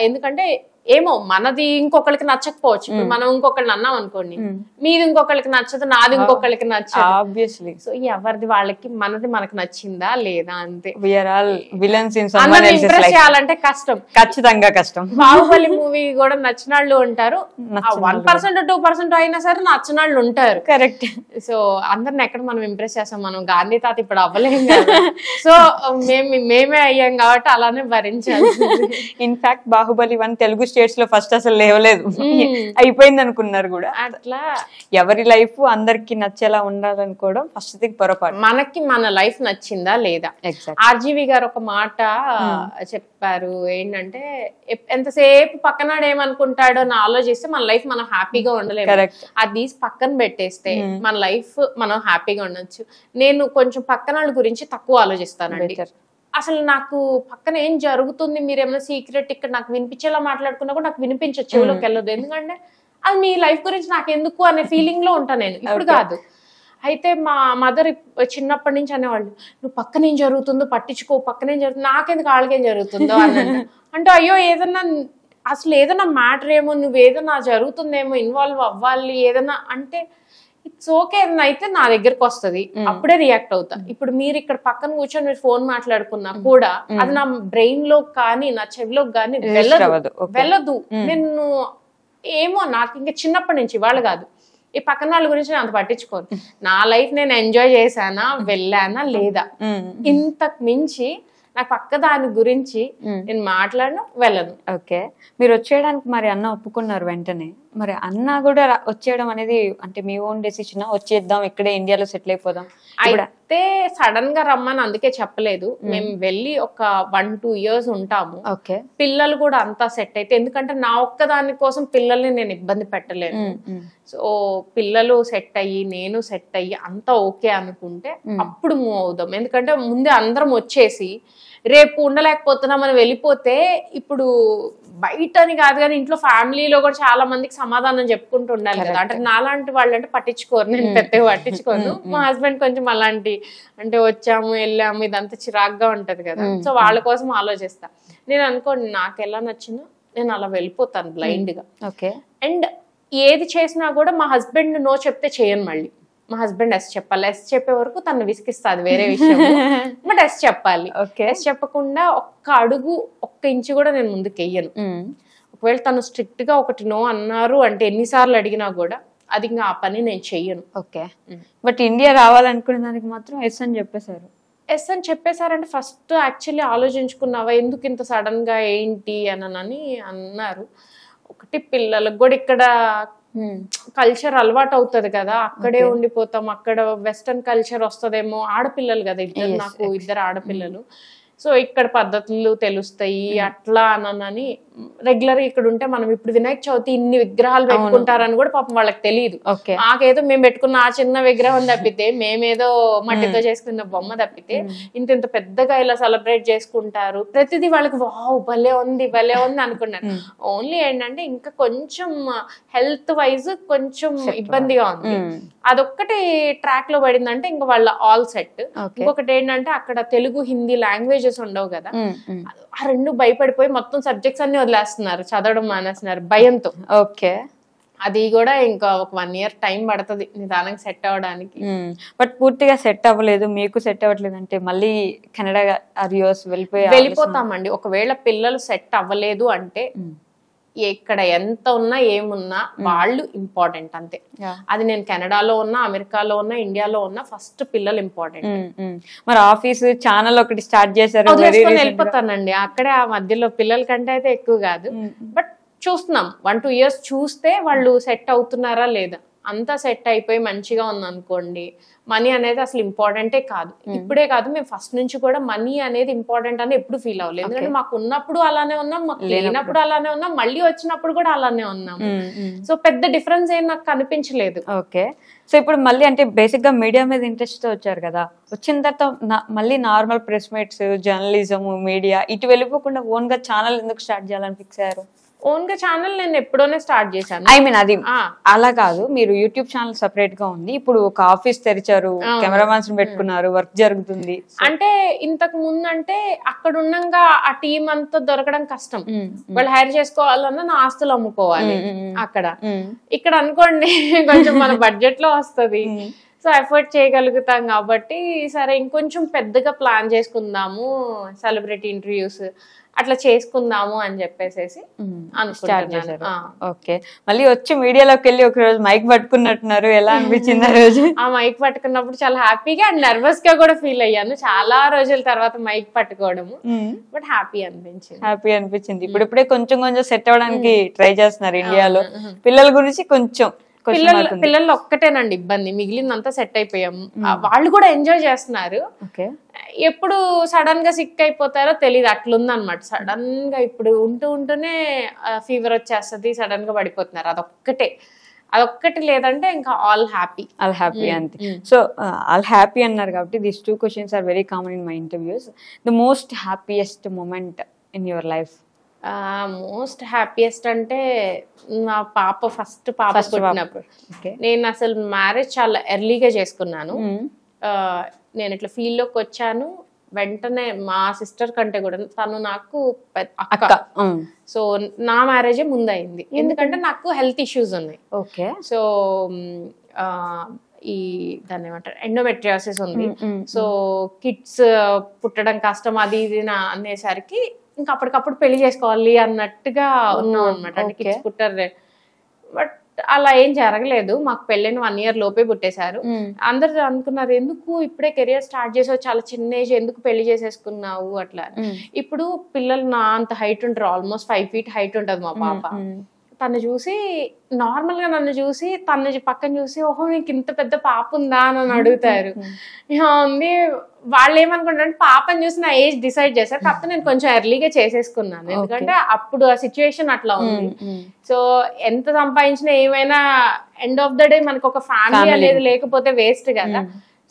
ఎందుకంటే ఏమో మనది ఇంకొకరికి నచ్చకపోవచ్చు. ఇప్పుడు మనం ఇంకొకరిని అన్నాం అనుకోండి, మీది ఇంకొకరికి నచ్చదు, నాది ఇంకొకరికి నచ్చదు. ఆబ్వియస్లీ. సో ఎవరిది వాళ్ళకి, మనది మనకు నచ్చిందా లేదా అంతే. ఇంప్రెస్ చేయాలంటే కష్టం, ఖచ్చితంగా కష్టం. బాహుబలి మూవీ కూడా నచ్చిన వాళ్ళు ఉంటారు, 1% 2% అయినా సరే నచ్చిన వాళ్ళు ఉంటారు. కరెక్ట్. సో అందరిని ఎక్కడ మనం ఇంప్రెస్ చేస్తాం, మనం గాంధీ తాత ఇప్పుడు అవ్వలేం కదా. సో మేమే అయ్యాం కాబట్టి అలానే భరించాలి. ఇన్ఫాక్ట్ బాహుబలి 1 తెలుగు స్టేట్స్ లో ఫస్ట్ అసలు లేవలేదు, అయిపోయింది అనుకున్నారు కూడా. అట్లా ఎవరి లైఫ్ అందరికి నచ్చేలా ఉండాలనుకోవడం ఫస్ట్ థింగ్ పొరపాటు. మనకి మన లైఫ్ నచ్చిందా లేదా. ఆర్జీవి గారు ఒక మాట చెప్పారు ఏంటంటే, ఎంతసేపు పక్కనాడు ఏమనుకుంటాడో అని ఆలోచిస్తే మన లైఫ్ మనం హ్యాపీగా ఉండలేము. అది పక్కన పెట్టేస్తే మన లైఫ్ మనం హ్యాపీగా ఉండొచ్చు. నేను కొంచెం పక్కనాళ్ళ గురించి తక్కువ ఆలోచిస్తానండి. అసలు నాకు పక్కన ఏం జరుగుతుంది, మీరేమైనా సీక్రెట్ ఇక్కడ నాకు వినిపించేలా మాట్లాడుకున్నా కూడా నాకు వినిపించచ్చు, చెవులోకి వెళ్ళదు. ఎందుకంటే అది మీ లైఫ్ గురించి నాకు ఎందుకు అనే ఫీలింగ్ లో ఉంటా నేను, ఇప్పుడు కాదు. అయితే మా మదర్ చిన్నప్పటి నుంచి అనేవాళ్ళు, నువ్వు పక్కన ఏం జరుగుతుందో పట్టించుకో, పక్కన ఏం జరుగుతుందో, నాకెందుకు వాళ్ళకేం జరుగుతుందో అని అంటే, అయ్యో ఏదన్నా అసలు ఏదైనా మ్యాటర్ ఏమో, నువ్వు ఏదైనా జరుగుతుందేమో, ఇన్వాల్వ్ అవ్వాలి ఏదైనా అంటే ఇట్స్ ఓకే అయితే నా దగ్గరకు వస్తుంది, అప్పుడే రియాక్ట్ అవుతా. ఇప్పుడు మీరు ఇక్కడ పక్కన కూర్చొని మీరు ఫోన్ మాట్లాడుకున్నా కూడా అది నా బ్రెయిన్ లో కానీ నా చెవిలోకి కానీ వెళ్ళదు. నేను ఏమో నాకు ఇంకా చిన్నప్పటి నుంచి వాళ్ళు కాదు, ఈ పక్కన వాళ్ళ గురించి నేను అంత పట్టించుకోను. నా లైఫ్ నేను ఎంజాయ్ చేశానా, వెళ్ళానా లేదా, ఇంతకు మించి నాకు పక్క దాని గురించి నేను మాట్లాడను, వెళ్ళను. ఓకే, మీరు వచ్చేయడానికి మరి అన్న ఒప్పుకున్నారు వెంటనే. మరి అన్న కూడా వచ్చేయడం అనేది అంటే మీ ఓన్ డెసిషన్, వచ్చేద్దాం ఇక్కడే ఇండియాలో సెటిల్ అయిపోదాం అయితే సడన్ గా రమ్మని అందుకే చెప్పలేదు. మేము వెళ్ళి ఒక 1-2 years ఉంటాము. ఓకే, పిల్లలు కూడా అంతా సెట్ అయితే, ఎందుకంటే నా ఒక్క దాని కోసం పిల్లల్ని నేను ఇబ్బంది పెట్టలేను. సో పిల్లలు సెట్ అయ్యి నేను సెట్ అయ్యి అంతా ఓకే అనుకుంటే అప్పుడు మూవ్ అవుదాం. ఎందుకంటే ముందే అందరం వచ్చేసి రేపు ఉండలేకపోతున్నా మనం వెళ్ళిపోతే, ఇప్పుడు బయటని కాదు కానీ ఇంట్లో ఫ్యామిలీలో కూడా చాలా మందికి సమాధానం చెప్పుకుంటూ ఉండాలి కదా. అంటే నాలాంటి వాళ్ళు అంటే పట్టించుకోరు, నేను పెద్దగా పట్టించుకోను. మా హస్బెండ్ కొంచెం అలాంటి అంటే వచ్చాము వెళ్ళాము ఇదంతా చిరాగ్గా ఉంటది కదా. సో వాళ్ళ కోసం ఆలోచిస్తా. నేను అనుకోండి నాకు ఎలా నచ్చిందో నేను అలా వెళ్ళిపోతాను బ్లైండ్ గా. ఓకే, అండ్ ఏది చేసినా కూడా మా హస్బెండ్ నో చెప్తే చేయను. మళ్ళీ మా హస్బెండ్ ఎస్ చెప్పాలి. ఎస్ చెప్పే వరకు తను విసిగిస్తుంది, వేరే విషయం. బట్ ఎస్ చెప్పాలి. ఎస్ చెప్పకుండా ఒక్క అడుగు 1 ఇంచు కూడా నేను ముందుకు వెయ్యను. ఒకవేళ తను స్ట్రిక్ట్ గా ఒకటి నో అన్నారు అంటే ఎన్నిసార్లు అడిగినా కూడా అది ఇంకా ఆ పని నేను చెయ్యను. ఓకే, బట్ ఇండియా రావాలనుకునే దానికి మాత్రం ఎస్ అని చెప్పేశారు. ఎస్ అని చెప్పేశారంటే ఫస్ట్ యాక్చువల్లీ ఆలోచించుకున్నావా ఎందుకు ఇంత సడన్ గా ఏంటి అని అన్నారు. ఒకటి పిల్లలకు కూడా ఇక్కడ కల్చర్ అలవాటు అవుతుంది కదా, అక్కడే ఉండిపోతాం, అక్కడ వెస్టర్న్ కల్చర్ వస్తుందేమో. ఆడపిల్లలు కదా ఇద్దరు, నాకు 2 ఆడపిల్లలు. సో ఇక్కడ పద్ధతులు తెలుస్తాయి అట్లా అని రెగ్యులర్ గా ఇక్కడ ఉంటే మనం ఇప్పుడు వినాయక చవితి ఇన్ని విగ్రహాలు పెట్టుకుంటారని కూడా పాపం వాళ్ళకి తెలియదు. నాకేదో మేము పెట్టుకున్న ఆ చిన్న విగ్రహం తప్పితే, మేమేదో మట్టితో చేసుకున్న బొమ్మ తప్పితే ఇంత పెద్దగా ఇలా సెలబ్రేట్ చేసుకుంటారు. ప్రతిదీ వాళ్ళకి వావ్ భలే ఉంది అనుకున్నారు. ఓన్లీ ఏంటంటే ఇంకా కొంచెం హెల్త్ వైజ్ కొంచెం ఇబ్బందిగా ఉంది. అదొక్కటి ట్రాక్ లో పడిందంటే ఇంకా వాళ్ళ ఆల్ సెట్. ఇంకొకటి ఏంటంటే అక్కడ తెలుగు హిందీ లాంగ్వేజెస్ ఉండవు కదా, ఆ 2 భయపడిపోయి మొత్తం సబ్జెక్ట్స్ అన్ని వదిలేస్తున్నారు, చదవడం మానేస్తున్నారు భయంతో. ఓకే, అది కూడా ఇంకా ఒక 1 year టైం పడుతుంది నిదానంగా సెట్ అవ్వడానికి. బట్ పూర్తిగా సెట్ అవ్వలేదు, మీకు సెట్ అవ్వట్లేదు అంటే మళ్ళీ కెనడా యూఎస్ వెళ్ళిపోతామండి. ఒకవేళ పిల్లలు సెట్ అవ్వలేదు అంటే ఇక్కడ ఎంత ఉన్నా ఏమున్నా వాళ్ళు ఇంపార్టెంట్ అంతే. అది నేను కెనడాలో ఉన్నా, అమెరికాలో ఉన్నా, ఇండియాలో ఉన్నా ఫస్ట్ పిల్లలు ఇంపార్టెంట్. మరి ఆఫీస్ ఛానల్ ఒకటి స్టార్ట్ చేశారు, వెళ్ళిపోతానండి అక్కడే. ఆ మధ్యలో పిల్లల కంటే అయితే ఎక్కువ కాదు, బట్ చూస్తున్నాం 1-2 years చూస్తే వాళ్ళు సెట్ అవుతున్నారా లేదా. అంతా సెట్ అయిపోయి మంచిగా ఉంది అనుకోండి, మనీ అనేది అసలు ఇంపార్టెంటే కాదు. ఇప్పుడే కాదు, మేము ఫస్ట్ నుంచి కూడా మనీ అనేది ఇంపార్టెంట్ అని ఎప్పుడు ఫీల్ అవ్వలేదు. ఎందుకంటే మాకు ఉన్నప్పుడు అలానే ఉన్నాం, మాకు లేనప్పుడు అలానే ఉన్నాం, మళ్ళీ వచ్చినప్పుడు కూడా అలానే ఉన్నాం. సో పెద్ద డిఫరెన్స్ ఏం నాకు కనిపించలేదు. ఓకే, సో ఇప్పుడు మళ్ళీ అంటే బేసిక్ గా మీడియా మీద ఇంట్రెస్ట్ తో వచ్చారు కదా, వచ్చిన తర్వాత మళ్ళీ normal press meets, journalism, media ఇటు వెళ్ళిపోకుండా ఓన్ గా ఛానల్ ఎందుకు స్టార్ట్ చేయాలని ఫిక్స్ అయ్యారు? ఓన్ గా ఛానల్ నేను ఎప్పుడోనే స్టార్ట్ చేశాను. ఐ మీన్ అది అలా కాదు, మీరు యూట్యూబ్ ఛానల్ సెపరేట్ గా ఉంది, ఇప్పుడు ఒక ఆఫీస్ తెరిచారు, కెమెరామాన్స్ పెట్టుకున్నారు, వర్క్ జరుగుతుంది. అంటే ఇంతకు ముందు అంటే అక్కడ ఉన్నంగా ఆ టీం అంతా దొరకడం కష్టం. వాళ్ళు హైర్ చేసుకోవాలన్నా నా ఆస్తులు అమ్ముకోవాలి అక్కడ. ఇక్కడ అనుకోండి కొంచెం మన బడ్జెట్ లో వస్తుంది, సో ఎఫర్ట్ చేయగలుగుతాం కాబట్టి సరే ఇంకొంచెం పెద్దగా ప్లాన్ చేసుకుందాము, సెలబ్రిటీ ఇంటర్వ్యూస్ అట్లా చేసుకుందాము అని చెప్పేసి అనుకుంటున్నాను. ఓకే, మళ్ళీ వచ్చి మీడియాలోకి వెళ్ళి ఒక రోజు మైక్ పట్టుకున్నట్టున్నారు, ఎలా అనిపించింది ఆ రోజు? ఆ మైక్ పట్టుకున్నప్పుడు చాలా హ్యాపీగా అండ్ నర్వస్ గా కూడా ఫీల్ అయ్యాను, చాలా రోజుల తర్వాత మైక్ పట్టుకోవడము. బట్ హ్యాపీ అనిపించింది. ఇప్పుడిప్పుడే కొంచెం కొంచెం సెట్ అవ్వడానికి ట్రై చేస్తున్నారు ఇండియాలో. పిల్లల గురించి కొంచెం పిల్లలు ఒక్కటేనండి ఇబ్బంది, మిగిలిందంతా సెట్ అయిపోయాము. వాళ్ళు కూడా ఎంజాయ్ చేస్తున్నారు. ఎప్పుడు సడన్ గా సిక్ అయిపోతారో తెలియదు, అట్లుందనమాట. సడన్ గా ఇప్పుడు ఉంటూనే ఫీవర్ వచ్చేస్తుంది, సడన్ గా పడిపోతున్నారు. అదొక్కటి లేదంటే ఇంకా ఆల్ హ్యాపీ అంతే. సో ఆల్ హ్యాపీ అన్నారు కాబట్టి these 2 questions are very common in my interviews. The most happiest moment in your life? Most happiest అంటే నా ఫస్ట్ పాప పుట్టినప్పుడు. నేను అసలు మ్యారేజ్ చాలా ఎర్లీగా చేసుకున్నాను. నేను ఇట్లా ఫీల్డ్ లోకి వచ్చాను వెంటనే, మా సిస్టర్ కంటే కూడా తను నాకు అక్క. సో నా మ్యారేజే ముందయింది, ఎందుకంటే నాకు హెల్త్ ఇష్యూస్ ఉన్నాయి. ఓకే, సో ఈ దాన్ని ఏమంటారు ఎండోమెట్రియాసిస్ ఉంది. సో కిడ్స్ పుట్టడం కష్టం అది ఇది అనేసరికి ఇంకా అప్పటికప్పుడు పెళ్లి చేసుకోవాలి అన్నట్టుగా ఉన్నాం అనమాట. అంటే కిడ్స్ పుట్టారు, బట్ అలా ఏం జరగలేదు. మాకు పెళ్ళైన 1 year లోపే పుట్టేశారు. అందరు అనుకున్నారు ఎందుకు ఇప్పుడే కెరియర్ స్టార్ట్ చేసావు, చాలా చిన్న ఏజ్, ఎందుకు పెళ్లి చేసేసుకున్నావు అట్లా. ఇప్పుడు పిల్లలు నా అంత హైట్ ఉంటారు, ఆల్మోస్ట్ 5 feet హైట్ ఉంటది మా పాప. తను చూసి నార్మల్ గా నన్ను చూసి తను పక్కన చూసి ఓహో నీకు ఇంత పెద్ద పాప ఉందా అని అడుగుతారు. ఉంది వాళ్ళు ఏమనుకుంటారంటే పాపని చూసి నా ఏజ్ డిసైడ్ చేశారు. కాకపోతే నేను కొంచెం ఎర్లీగా చేసేసుకున్నాను, ఎందుకంటే అప్పుడు ఆ సిచ్యువేషన్ అట్లా ఉంది. సో ఎంత సంపాదించినా ఏమైనా ఎండ్ ఆఫ్ ద డే మనకు ఒక ఫ్యామిలీ అనేది లేకపోతే వేస్ట్ కదా.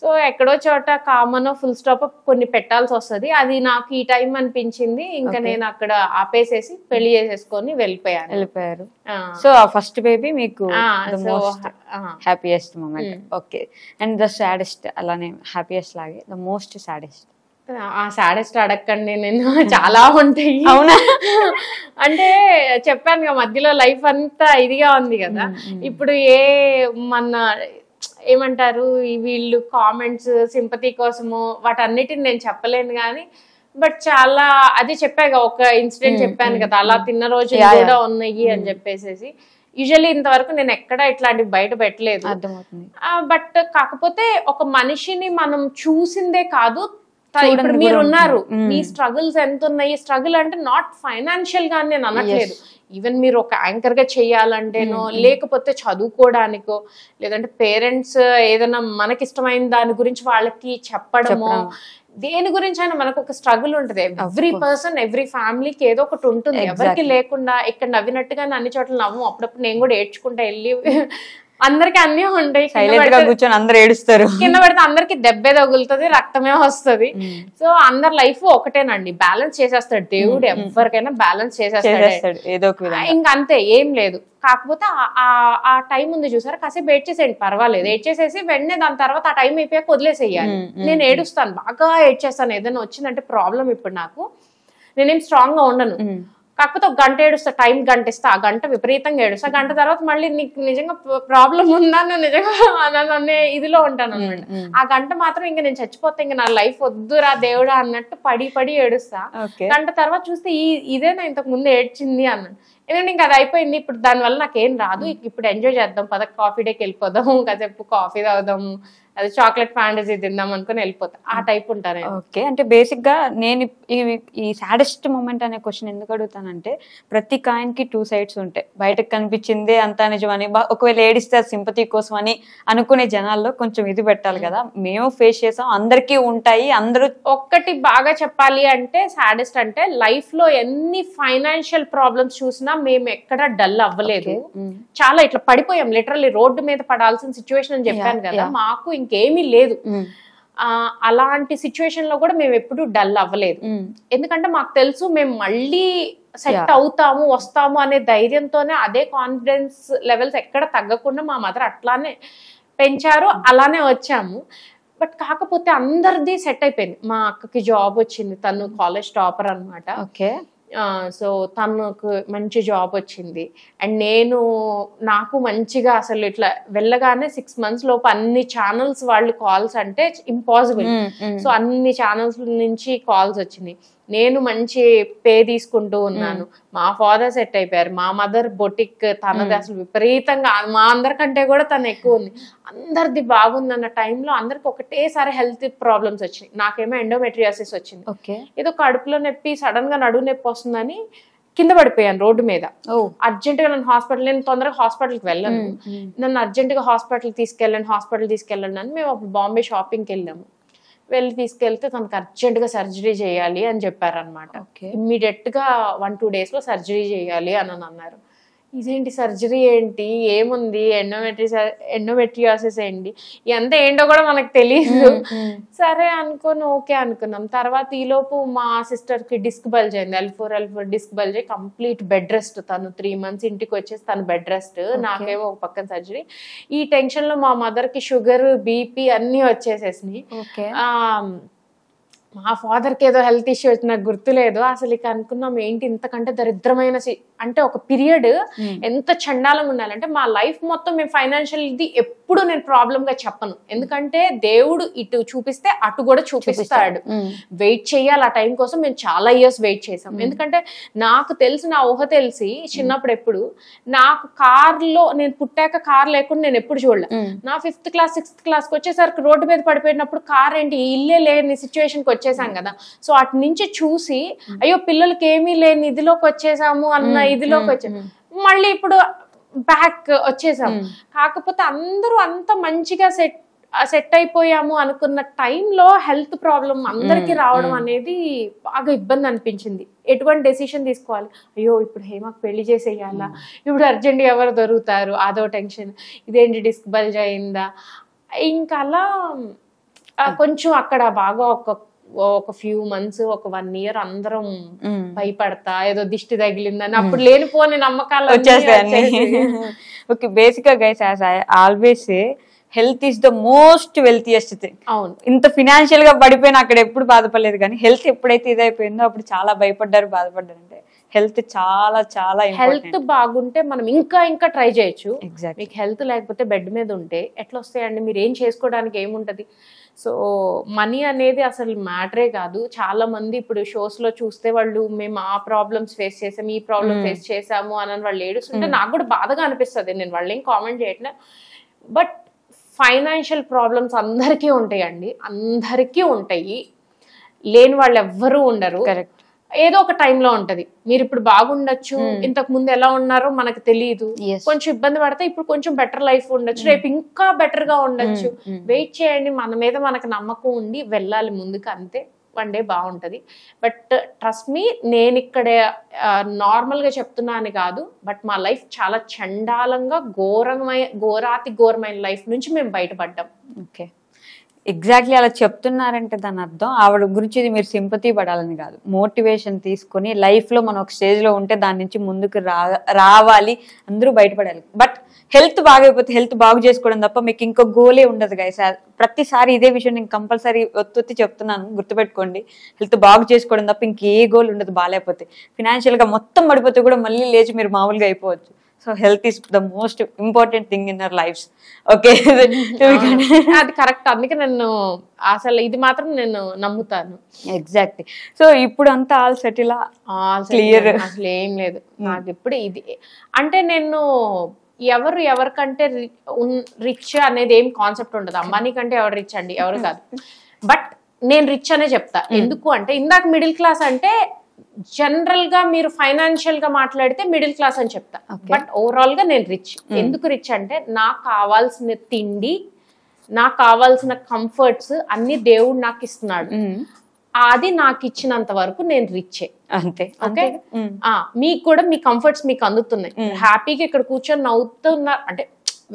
సో ఎక్కడో చోట కామన్ ఫుల్ స్టాప్ కొన్ని పెట్టాల్సి వస్తుంది. అది నాకు ఈ టైం అనిపించింది, ఇంకా నేను అక్కడ ఆపేసేసి పెళ్లి చేసేసుకొని వెళ్ళిపోయారు. సో ఆ ఫస్ట్ బేబీ మీకు happiest moment. Okay, and the saddest అలానే హ్యాపీయెస్ట్ లాగే ద మోస్ట్ సాడెస్ట్? ఆ సాడెస్ట్ అడగండి, నేను చాలా ఉంటాయి. అవునా? అంటే చెప్పాను కదా మధ్యలో లైఫ్ అంతా ఇదిగా ఉంది కదా. ఇప్పుడు మన ఏమంటారు వీళ్ళు కామెంట్స్ సింపతి కోసము వాటన్నిటిని నేను చెప్పలేను కానీ, బట్ చాలా అది చెప్పాక ఒక ఇన్సిడెంట్ చెప్పాను కదా, అలా తిన్న రోజు కూడా ఉన్నాయి అని చెప్పేసి. యూజువల్లీ ఇంతవరకు నేను ఎక్కడ ఇట్లాంటివి బయట పెట్టలేదు. బట్ కాకపోతే ఒక మనిషిని మనం చూసిందే కాదు, ఇప్పుడు మీరు ఉన్నారు, మీ స్ట్రగుల్స్ ఎంత ఉన్నాయి. స్ట్రగుల్ అంటే నాట్ ఫైనాన్షియల్ గా నేను అనట్లేదు, ఈవెన్ మీరు ఒక యాంకర్ గా చేయాలంటేనో, లేకపోతే చదువుకోవడానికో, లేదంటే పేరెంట్స్ ఏదైనా మనకిష్టమైన దాని గురించి వాళ్ళకి చెప్పడమో, దేని గురించి అయినా మనకు ఒక స్ట్రగుల్ ఉంటుంది. ఎవ్రీ పర్సన్ ఎవ్రీ ఫ్యామిలీకి ఏదో ఒకటి ఉంటుంది. ఎవరికి లేకుండా ఇక్కడ నవ్వినట్టుగానే అన్ని చోట్ల నవ్వు. అప్పుడప్పుడు నేను కూడా ఏడ్చుకుంటా వెళ్ళి, అందరికి అన్ని ఉంటాయి, కూర్చొని అందరు ఏడుస్తారు, కింద పడితే అందరికి దెబ్బే తగులుతుంది, రక్తమే వస్తుంది. సో అందరి లైఫ్ ఒకటేనండి, బ్యాలెన్స్ చేసేస్తాడు దేవుడు, ఎవరికైనా బ్యాలెన్స్ చేసేస్తాడు ఏదో ఇంకా అంతే, ఏం లేదు. కాకపోతే ఆ టైం ఉంది చూసారా, కాసేపు ఏడ్ చేసేయండి పర్వాలేదు, ఏడ్ చేసేసి వెంటనే దాని తర్వాత ఆ టైం అయిపోయాక వదిలేసేయాలి. నేను ఏడుస్తాను, బాగా ఏడ్ చేస్తాను. ఏదైనా వచ్చిందంటే ప్రాబ్లం, ఇప్పుడు నాకు నేనేం స్ట్రాంగ్ గా ఉండను, కాకపోతే ఒక గంట ఏడుస్తా, టైం గంట ఇస్తా, ఆ గంట విపరీతంగా ఏడుస్తా. గంట తర్వాత మళ్ళీ నీకు నిజంగా ప్రాబ్లం ఉందా నిజంగా అనే ఇదిలో ఉంటాను అనమాట. ఆ గంట మాత్రం ఇంకా నేను చచ్చిపోతా, ఇంకా నా లైఫ్ వద్దురా దేవుడా అన్నట్టు పడి ఏడుస్తా. గంట తర్వాత చూస్తే ఇదేనా ఇంతకు ముందు ఏడ్చింది అన్నాడు. ఎందుకంటే ఇంకా అది అయిపోయింది, ఇప్పుడు దానివల్ల నాకేం రాదు, ఇప్పుడు ఎంజాయ్ చేద్దాం, కాఫీ డేకి వెళ్ళిపోదాం, కాసేపు కాఫీ తాగుదాము, అది చాక్లెట్ ఫ్యాంటసీ తిందాం అనుకుని వెళ్ళిపోతా, ఆ టైప్ ఉంటాను. ఓకే, అంటే బేసిక్ గా నేను ఈ సాడెస్ట్ మూమెంట్ అనే క్వశ్చన్ ఎందుకు అడుగుతానంటే, ప్రతి కాయిన్ కి 2 sides ఉంటాయి. బయటకు కనిపించిందే అంతా నిజమని, ఒకవేళ ఏడిస్తే సింపతి కోసం అని అనుకునే జనాల్లో కొంచెం ఇది పెట్టాలి కదా. మేము ఫేస్ చేసాం, అందరికీ ఉంటాయి. అందరూ ఒక్కటి బాగా చెప్పాలి అంటే, సాడెస్ట్ అంటే లైఫ్ లో ఎన్ని ఫైనాన్షియల్ ప్రాబ్లమ్స్ చూసినా మేము ఎక్కడ డల్ అవ్వలేదు. చాలా ఇట్లా పడిపోయాం, లిటరల్లీ రోడ్డు మీద పడాల్సిన సిచ్యువేషన్ అని చెప్పాను కదా, మాకు ఇంకేమీ లేదు. అలాంటి సిచ్యువేషన్ లో కూడా మేము ఎప్పుడు డల్ అవ్వలేదు, ఎందుకంటే మాకు తెలుసు మేము మళ్ళీ సెట్ అవుతాము, వస్తాము అనే ధైర్యంతోనే, అదే కాన్ఫిడెన్స్ లెవెల్స్ ఎక్కడ తగ్గకుండా మా మదర్ అట్లానే పెంచారు, అలానే వచ్చాము. బట్ కాకపోతే అందరిది సెట్ అయిపోయింది. మా అక్కకి జాబ్ వచ్చింది, తను కాలేజ్ టాపర్ అనమాట. ఓకే, సో తనకు మంచి జాబ్ వచ్చింది. అండ్ నాకు మంచిగా అసలు ఇట్లా వెళ్ళగానే 6 months లోపు అన్ని ఛానల్స్ వాళ్ళు కాల్స్ అంటే ఇంపాసిబుల్. సో అన్ని ఛానల్స్ నుంచి కాల్స్ వచ్చినాయి. నేను మంచి పే తీసుకుంటూ ఉన్నాను. మా ఫాదర్ సెట్ అయిపోయారు, మా మదర్ బొటిక్, తనది అసలు విపరీతంగా మా అందరికంటే కూడా తను ఎక్కువ ఉంది. అందరిది బాగుందన్న టైంలో అందరికి ఒకటేసారి హెల్త్ ప్రాబ్లమ్స్ వచ్చినాయి. నాకేమో ఎండోమెట్రియాసిస్ వచ్చింది. ఏదో కడుపులో నొప్పి, సడన్ గా నడుము నొప్పి వస్తుందని కింద పడిపోయాను రోడ్డు మీద. అర్జెంట్ గా నేను తొందరగా హాస్పిటల్కి వెళ్ళాను. నన్ను అర్జెంట్ గా హాస్పిటల్ తీసుకెళ్ళండి అని మేము అప్పుడు బాంబే షాపింగ్కి వెళ్ళాము. వెళ్ళి తీసుకెళ్తే తనకు అర్జెంట్ గా సర్జరీ చేయాలి అని చెప్పారనమాట. ఇమ్మీడియట్ గా 1-2 days లో సర్జరీ చేయాలి అని అన్నారు. ఇదేంటి సర్జరీ ఏంటి, ఏముంది, ఎండోమెట్రియాసిస్ ఏంటి, ఎంత ఏంటో కూడా మనకు తెలియదు. సరే అనుకుని ఓకే అనుకున్నాం. తర్వాత ఈలోపు మా సిస్టర్ కి డిస్క్ బల్జ్ అయింది, L4 డిస్క్ బల్జ్ అయ్యి కంప్లీట్ బెడ్ రెస్ట్. తను 3 months ఇంటికి వచ్చేసి తను బెడ్ రెస్ట్, నాకేమో ఒక పక్కన సర్జరీ. ఈ టెన్షన్ లో మా మదర్ కి షుగర్, బీపీ అన్ని వచ్చేసేసినాయి. మా ఫాదర్ కి ఏదో హెల్త్ ఇష్యూ వచ్చి నాకు గుర్తులేదు అసలు. ఇక అనుకున్నాం ఏంటి ఇంతకంటే దరిద్రమైన అంటే ఒక పీరియడ్ ఎంత చండాలంగా ఉండాలంటే, మా లైఫ్ మొత్తం మేము ఫైనాన్షియల్ ఇది ఎప్పుడు ఎప్పుడు నేను ప్రాబ్లమ్ గా చెప్పను, ఎందుకంటే దేవుడు ఇటు చూపిస్తే అటు కూడా చూపిస్తాడు. వెయిట్ చేయాలి ఆ టైం కోసం. మేము చాలా ఇయర్స్ వెయిట్ చేసాం, ఎందుకంటే నాకు తెలిసి, నా ఊహ తెలిసి చిన్నప్పుడు ఎప్పుడు నాకు కార్లో, నేను పుట్టాక కార్ లేకుండా నేను ఎప్పుడు చూడలే. నా 5th క్లాస్ 6th క్లాస్కి వచ్చేసరికి రోడ్డు మీద పడిపోయినప్పుడు కార్ ఏంటి, ఇల్లే లేని సిచ్యువేషన్కి వచ్చేసాం కదా. సో అటు నుంచి చూసి అయ్యో పిల్లలకి ఏమీ లేని ఇదిలోకి వచ్చేసాము అన్న ఇదిలోకి వచ్చాము. మళ్ళీ ఇప్పుడు బ్యాక్ వచ్చేసాము. కాకపోతే అందరూ అంత మంచిగా సెట్ అయిపోయాము అనుకున్న టైంలో హెల్త్ ప్రాబ్లం అందరికి రావడం అనేది బాగా ఇబ్బంది అనిపించింది. ఎటువంటి డెసిషన్ తీసుకోవాలి, అయ్యో ఇప్పుడు హేమకు పెళ్లి చేసేయాలా, ఇప్పుడు అర్జెంట్ ఎవరు దొరుకుతారు, అదో టెన్షన్, ఇదేంటి డిస్క్ బల్జ్ అయిందా, ఇంకా అలా కొంచెం అక్కడ బాగా ఒక ఫ్యూ మంత్స్, ఒక 1 year అందరం భయపడతా ఏదో దిష్టి తగిలిందని అప్పుడు లేనిపోని నమ్మకాలు వచ్చేస్తాయి. ఓకే, బేసిక్ గా guys as I always say health is the most wealthiest thing. అవును, ఇంత ఫినాన్షియల్ గా పడిపోయినా అక్కడ ఎప్పుడు బాధపడలేదు, కానీ హెల్త్ ఎప్పుడైతే ఇదైపోయిందో అప్పుడు చాలా భయపడ్డారు, బాధపడ్డారు. అంటే హెల్త్ చాలా చాలా హెల్త్ బాగుంటే మనం ఇంకా ఇంకా ట్రై చేయొచ్చు. మీకు హెల్త్ లేకపోతే బెడ్ మీద ఉంటే ఎట్లా వస్తాయండి, మీరు ఏం చేసుకోవడానికి ఏముంటది. సో మనీ అనేది అసలు మ్యాటరే కాదు. చాలా మంది ఇప్పుడు షోస్ లో చూస్తే వాళ్ళు మేము ఆ ప్రాబ్లమ్స్ ఫేస్ చేసాము, ఈ ప్రాబ్లమ్ ఫేస్ చేసాము అని వాళ్ళు ఏడుస్తుంటే నాకు కూడా బాధగా అనిపిస్తుంది. నేను వాళ్ళు ఏం కామెంట్ చేయట్లే, బట్ ఫైనాన్షియల్ ప్రాబ్లమ్స్ అందరికీ ఉంటాయండి, అందరికీ ఉంటాయి. లేని వాళ్ళు ఎవ్వరూ ఉండరు. కరెక్ట్, ఏదో ఒక టైంలో ఉంటది. మీరు ఇప్పుడు బాగుండొచ్చు, ఇంతకు ముందు ఎలా ఉన్నారో మనకు తెలియదు, కొంచెం ఇబ్బంది పడితే ఇప్పుడు కొంచెం బెటర్ లైఫ్ ఉండొచ్చు, రేపు ఇంకా బెటర్ గా ఉండొచ్చు. వెయిట్ చేయండి, మన మీద మనకు నమ్మకం ఉండి వెళ్ళాలి ముందుకు, అంతే. 1 day బాగుంటది. బట్ ట్రస్ట్ మీ, నేను ఇక్కడ నార్మల్ గా చెప్తున్నాను కాదు, బట్ మా లైఫ్ చాలా చండాలంగా ఘోరమైన లైఫ్ నుంచి మేము బయటపడ్డాం. ఓకే, ఎగ్జాక్ట్లీ అలా చెప్తున్నారంటే దాని అర్థం ఆవిడ గురించి మీరు సింపతి పడాలని కాదు, మోటివేషన్ తీసుకొని లైఫ్లో మనం ఒక స్టేజ్లో ఉంటే దాని నుంచి ముందుకు రావాలి, అందరూ బయటపడాలి. బట్ హెల్త్ బాగైపోతే హెల్త్ బాగు చేసుకోవడం తప్ప మీకు ఇంకో గోలే ఉండదు గైస్. ప్రతిసారి ఇదే విషయం నేను కంపల్సరీ ఒత్తి చెప్తున్నాను, గుర్తుపెట్టుకోండి. హెల్త్ బాగు చేసుకోవడం తప్ప ఇంకే గోల్ ఉండదు. బాగాలేకపోతే ఫినాన్షియల్గా మొత్తం పడిపోతే కూడా మళ్ళీ లేచి మీరు మామూలుగా అయిపోవచ్చు. So health is the most important thing in our lives. Okay, అది కరెక్ట్. అందుకే నేను అసలు ఇది మాత్రం నేను నమ్ముతాను. ఎగ్జాక్ట్లీ. సో ఇప్పుడు అంతా ఆల్ సెటిల్, క్లియర్, అసలు ఏం లేదు నాకు ఇప్పుడు. ఇది అంటే నేను ఎవరికంటే రిచ్ అనేది ఏం కాన్సెప్ట్ ఉండదు. అంబానీ కంటే ఎవరు రిచ్ అండి, ఎవరు కాదు. బట్ నేను రిచ్ అనే చెప్తా. ఎందుకు అంటే ఇందాక మిడిల్ క్లాస్ అంటే జనరల్ గా మీరు ఫైనాన్షియల్ గా మాట్లాడితే మిడిల్ క్లాస్ అని చెప్తా. బట్ ఓవరాల్ గా నేను రిచ్. ఎందుకు రిచ్ అంటే నాకు కావాల్సిన తిండి, నాకు కావాల్సిన కంఫర్ట్స్ అన్ని దేవుడు నాకు ఇస్తున్నాడు. అది నాకు ఇచ్చినంత వరకు నేను రిచ్చే, అంతే. ఓకే, మీకు కూడా మీ కంఫర్ట్స్ మీకు అందుతున్నాయి. హ్యాపీగా ఇక్కడ కూర్చొని నవ్వుతున్నారు అంటే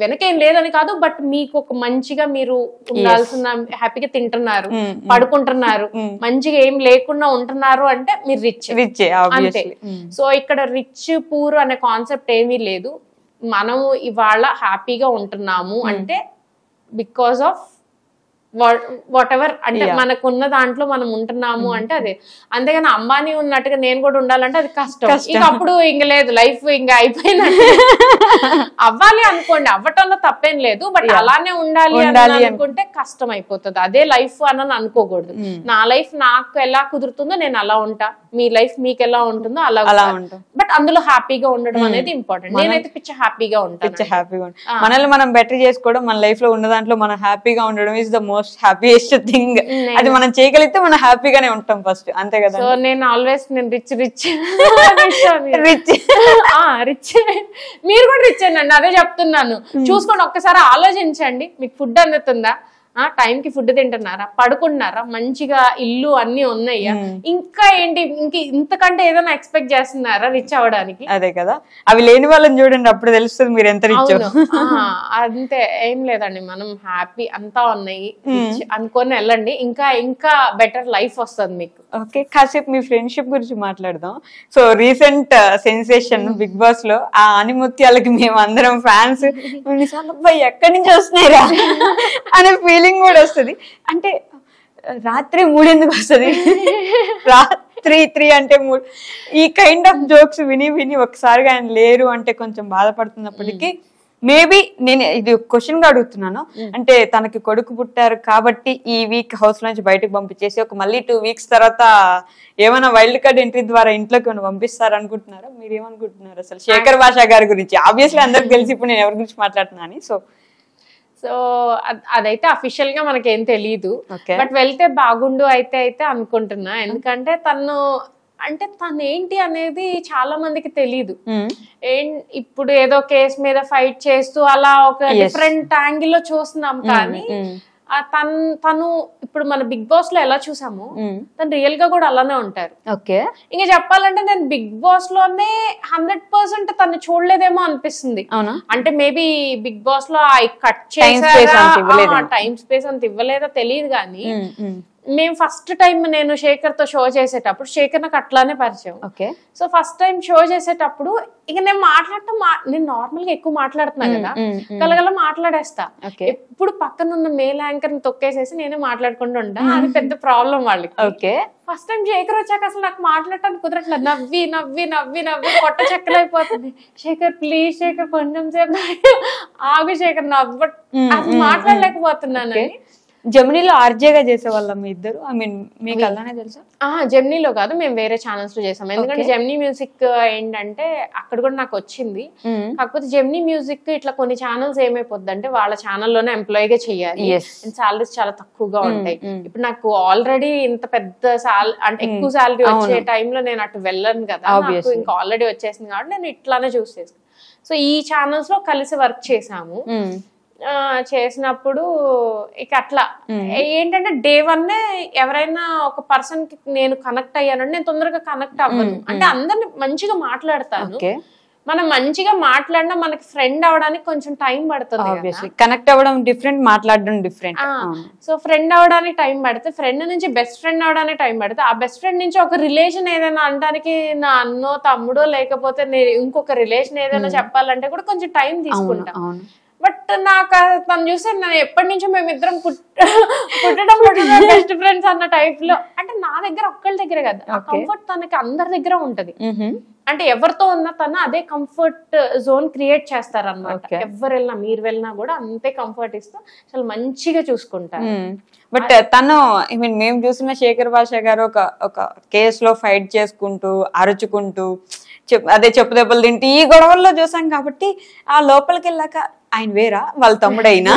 వెనకేం లేదని కాదు, బట్ మీకు ఒక మంచిగా మీరు ఉండాల్సిన, హ్యాపీగా తింటున్నారు, పడుకుంటున్నారు, మంచిగా ఏం లేకుండా ఉంటున్నారు అంటే మీరు రిచ్ అంతే. సో ఇక్కడ రిచ్ పూర్ అనే కాన్సెప్ట్ ఏమీ లేదు. మనం ఇవాళ హ్యాపీగా ఉంటున్నాము అంటే బికాస్ ఆఫ్ వాట్ ఎవర్, అంటే మనకున్న దాంట్లో మనం ఉంటున్నాము అంటే అదే. అంతేగాని అంబానీ ఉన్నట్టుగా నేను కూడా ఉండాలంటే అది కష్టం. ఇక అప్పుడు ఇంక లేదు, లైఫ్ ఇంకా అయిపోయినట్టు. అవ్వాలి అనుకోండి, అవ్వటంలో తప్పేం లేదు, బట్ అలానే ఉండాలి అనుకుంటే కష్టం అయిపోతుంది. అదే లైఫ్ అని అనుకోకూడదు. నా లైఫ్ నాకు ఎలా కుదురుతుందో నేను అలా ఉంటా, మీ లైఫ్ మీకు ఎలా ఉంటుందో అలా ఉంటా. బట్ అందులో హ్యాపీగా ఉండడం అనేది ఇంపార్టెంట్. నేనైతే పిచ్చ హ్యాపీగా ఉంటాను. మనల్ని మనం బెటర్ చేసుకోవడం, మన లైఫ్ లో ఉన్న దాంట్లో మనం హ్యాపీగా ఉండడం is the most happiest thing. అది మనం చేయగలిగితే మనం హ్యాపీగానే ఉంటాం ఫస్ట్, అంతే కదా. సో నేను ఆల్వేస్ నేను రిచ్ రిచ్ మీరు కూడా రిచ్ అండి, అదే చెప్తున్నాను. చూసుకోండి, ఒక్కసారి ఆలోచించండి. మీకు ఫుడ్ అందుతుందా, టైంకి ఫుడ్ తింటున్నారా, పడుకుంటున్నారా, మంచిగా ఇల్లు అన్ని ఉన్నాయా, ఇంకా ఏంటి, ఇంతకంటే ఏదైనా ఎక్స్పెక్ట్ చేస్తున్నారా రిచ్ అవ్వడానికి? అదే కదా, అవి లేని వాళ్ళని చూడండి, అప్పుడు తెలుస్తుంది మీరు ఎంత రిచ్. అంతే, ఏం లేదండి, మనం హ్యాపీ అంతా ఉన్నాయి అనుకొని వెళ్ళండి, ఇంకా ఇంకా బెటర్ లైఫ్ వస్తుంది మీకు. ఓకే, కాసేపు మీ ఫ్రెండ్షిప్ గురించి మాట్లాడదాం. So recent sensation Bigg Boss లో ఆ ఆనిముత్యాలకి మేము అందరం ఫ్యాన్స్, ఎక్కడి నుంచి వస్తున్నాయిరా అనే ఫీలింగ్ కూడా వస్తుంది. అంటే రాత్రి 3 ఎందుకు వస్తుంది, రాత్రి 3 అంటే 3, ఈ కైండ్ ఆఫ్ జోక్స్ విని ఒకసారిగా ఆయన లేరు అంటే కొంచెం బాధపడుతున్నప్పటికీ మేబీ నేను ఇది క్వశ్చన్ గా అడుగుతున్నాను, అంటే తనకి కొడుకు పుట్టారు కాబట్టి ఈ వీక్ హౌస్ నుంచి బయటకు పంపించేసి ఒక మళ్ళీ 2 weeks తర్వాత ఏమైనా వైల్డ్ కార్డ్ ఎంట్రీ ద్వారా ఇంట్లోకి పంపిస్తారు అనుకుంటున్నారా? మీరు ఏమనుకుంటున్నారు అసలు శేఖర్ భాషా గారి గురించి? ఆబ్వియస్లీ అందరికి తెలిసి ఇప్పుడు నేను ఎవరి గురించి మాట్లాడుతున్నాను. సో అదైతే అఫీషియల్ గా మనకేం తెలీదు, బట్ వెళ్తే బాగుండు అయితే అనుకుంటున్నా. ఎందుకంటే తను ఏంటి అనేది చాలా మందికి తెలీదు. ఇప్పుడు ఏదో కేసు మీద ఫైట్ చేస్తూ అలా ఒక డిఫరెంట్ యాంగిల్ లో చూస్తున్నాం, కానీ తను ఇప్పుడు మన బిగ్ బాస్ లో ఎలా చూసామో తను రియల్ గా కూడా అలానే ఉంటారు. ఇంకా చెప్పాలంటే నేను బిగ్ బాస్ లోనే 100% తను చూడలేదేమో అనిపిస్తుంది. అంటే మేబీ బిగ్ బాస్ లో కట్ చేసారా, టైం స్పేస్ అంత ఇవ్వలేదో తెలియదు, కానీ మేము ఫస్ట్ టైం నేను శేఖర్ తో షో చేసేటప్పుడు శేఖర్ నాకు అట్లానే పరిచయం. సో ఫస్ట్ టైం షో చేసేటప్పుడు ఇక నేను నేను నార్మల్ గా ఎక్కువ మాట్లాడుతున్నా కదా, గలగల మాట్లాడేస్తా. ఎప్పుడు పక్కన ఉన్న మేల్ యాంకర్ ని తొక్కేసేసి నేనే మాట్లాడుకుంటూ ఉంటా, అది పెద్ద ప్రాబ్లం వాళ్ళకి. ఫస్ట్ టైం శేఖర్ వచ్చాక అసలు నాకు మాట్లాడటానికి కుదరట్లేదు, నవ్వి నవ్వి నవ్వి నవ్వి కొట్ట చెక్కలైపోతుంది. శేఖర్ ప్లీజ్ శేఖర్ కొంచెం సేపు ఆగు శేఖర్ నవ్వ, అసలు మాట్లాడలేకపోతున్నాను. జెమినీలో ఆర్జేగా చేసేవాళ్ళం మీ ఇద్దరు, ఐ మీన్ మీకు అలానే తెలుసా? జెమినీలో కాదు, మేము వేరే ఛానల్స్ లో చేసాం. ఎందుకంటే జెమినీ మ్యూజిక్ ఏంటంటే అక్కడ కూడా నాకు వచ్చింది, కాకపోతే జెమినీ మ్యూజిక్ ఇట్లా కొన్ని ఛానల్స్ ఏమైపోద్ది అంటే వాళ్ళ ఛానల్లోనే ఎంప్లాయీగా చెయ్యాలి, సాలరీస్ చాలా తక్కువగా ఉంటాయి. ఇప్పుడు నాకు ఆల్రెడీ ఇంత పెద్ద అంటే ఎక్కువ సాలరీ వచ్చే టైంలో నేను అటు వెళ్ళను కదా, నాకు ఇంకా ఆల్రెడీ వచ్చేసింది కాబట్టి నేను ఇట్లానే చూస్ చేసుకున్నాను. సో ఈ ఛానల్స్ లో కలిసి వర్క్ చేసాము. చేసినప్పుడు ఇక అట్లా ఏంటంటే డే 1 ఎవరైనా ఒక పర్సన్ కి నేను కనెక్ట్ అయ్యానంటే నేను తొందరగా కనెక్ట్ అవ్వను. అంటే అందరిని మంచిగా మాట్లాడతాను, మనం మంచిగా మాట్లాడినా మనకి ఫ్రెండ్ అవడానికి కొంచెం టైం పడుతుంది. కనెక్ట్ అవ్వడం డిఫరెంట్, మాట్లాడడం డిఫరెంట్. సో ఫ్రెండ్ అవడానికి టైం పడితే, ఫ్రెండ్ నుంచి బెస్ట్ ఫ్రెండ్ అవడానికి టైం పడితే, ఆ బెస్ట్ ఫ్రెండ్ నుంచి ఒక రిలేషన్ ఏదైనా అనడానికి నా అన్నో తమ్ముడో లేకపోతే ఇంకొక రిలేషన్ ఏదైనా చెప్పాలంటే కూడా కొంచెం టైం తీసుకుంటా. బట్ నాకు తను చూస్తే నేను ఎప్పటి నుంచో మేమిద్దరం పుట్టడం బెస్ట్ ఫ్రెండ్స్ అన్న టైప్ లో. అంటే నా దగ్గర ఒక్కళ్ళ దగ్గరే కదా, ఆ కంఫర్ట్ తనకి అందరి దగ్గర ఉంటది. అంటే ఎవరితో ఉన్నా తను అదే కంఫర్ట్ జోన్ క్రియేట్ చేస్తారన్నమాట. ఎవరు వెళ్ళినా మీరు వెళ్ళినా కూడా అంతే కంఫర్ట్ ఇస్తూ చాలా మంచిగా చూసుకుంటారు. బట్ తను ఐ మీన్ మేము చూసిన శేఖర్ భాషా గారు ఒక కేసులో ఫైట్ చేసుకుంటూ అరుచుకుంటూ అదే చెప్పు దెబ్బలు తింటూ ఈ గొడవల్లో చూసాం కాబట్టి ఆ లోపలికి వెళ్ళాక ఆయన వేరా వాళ్ళ తమ్ముడైనా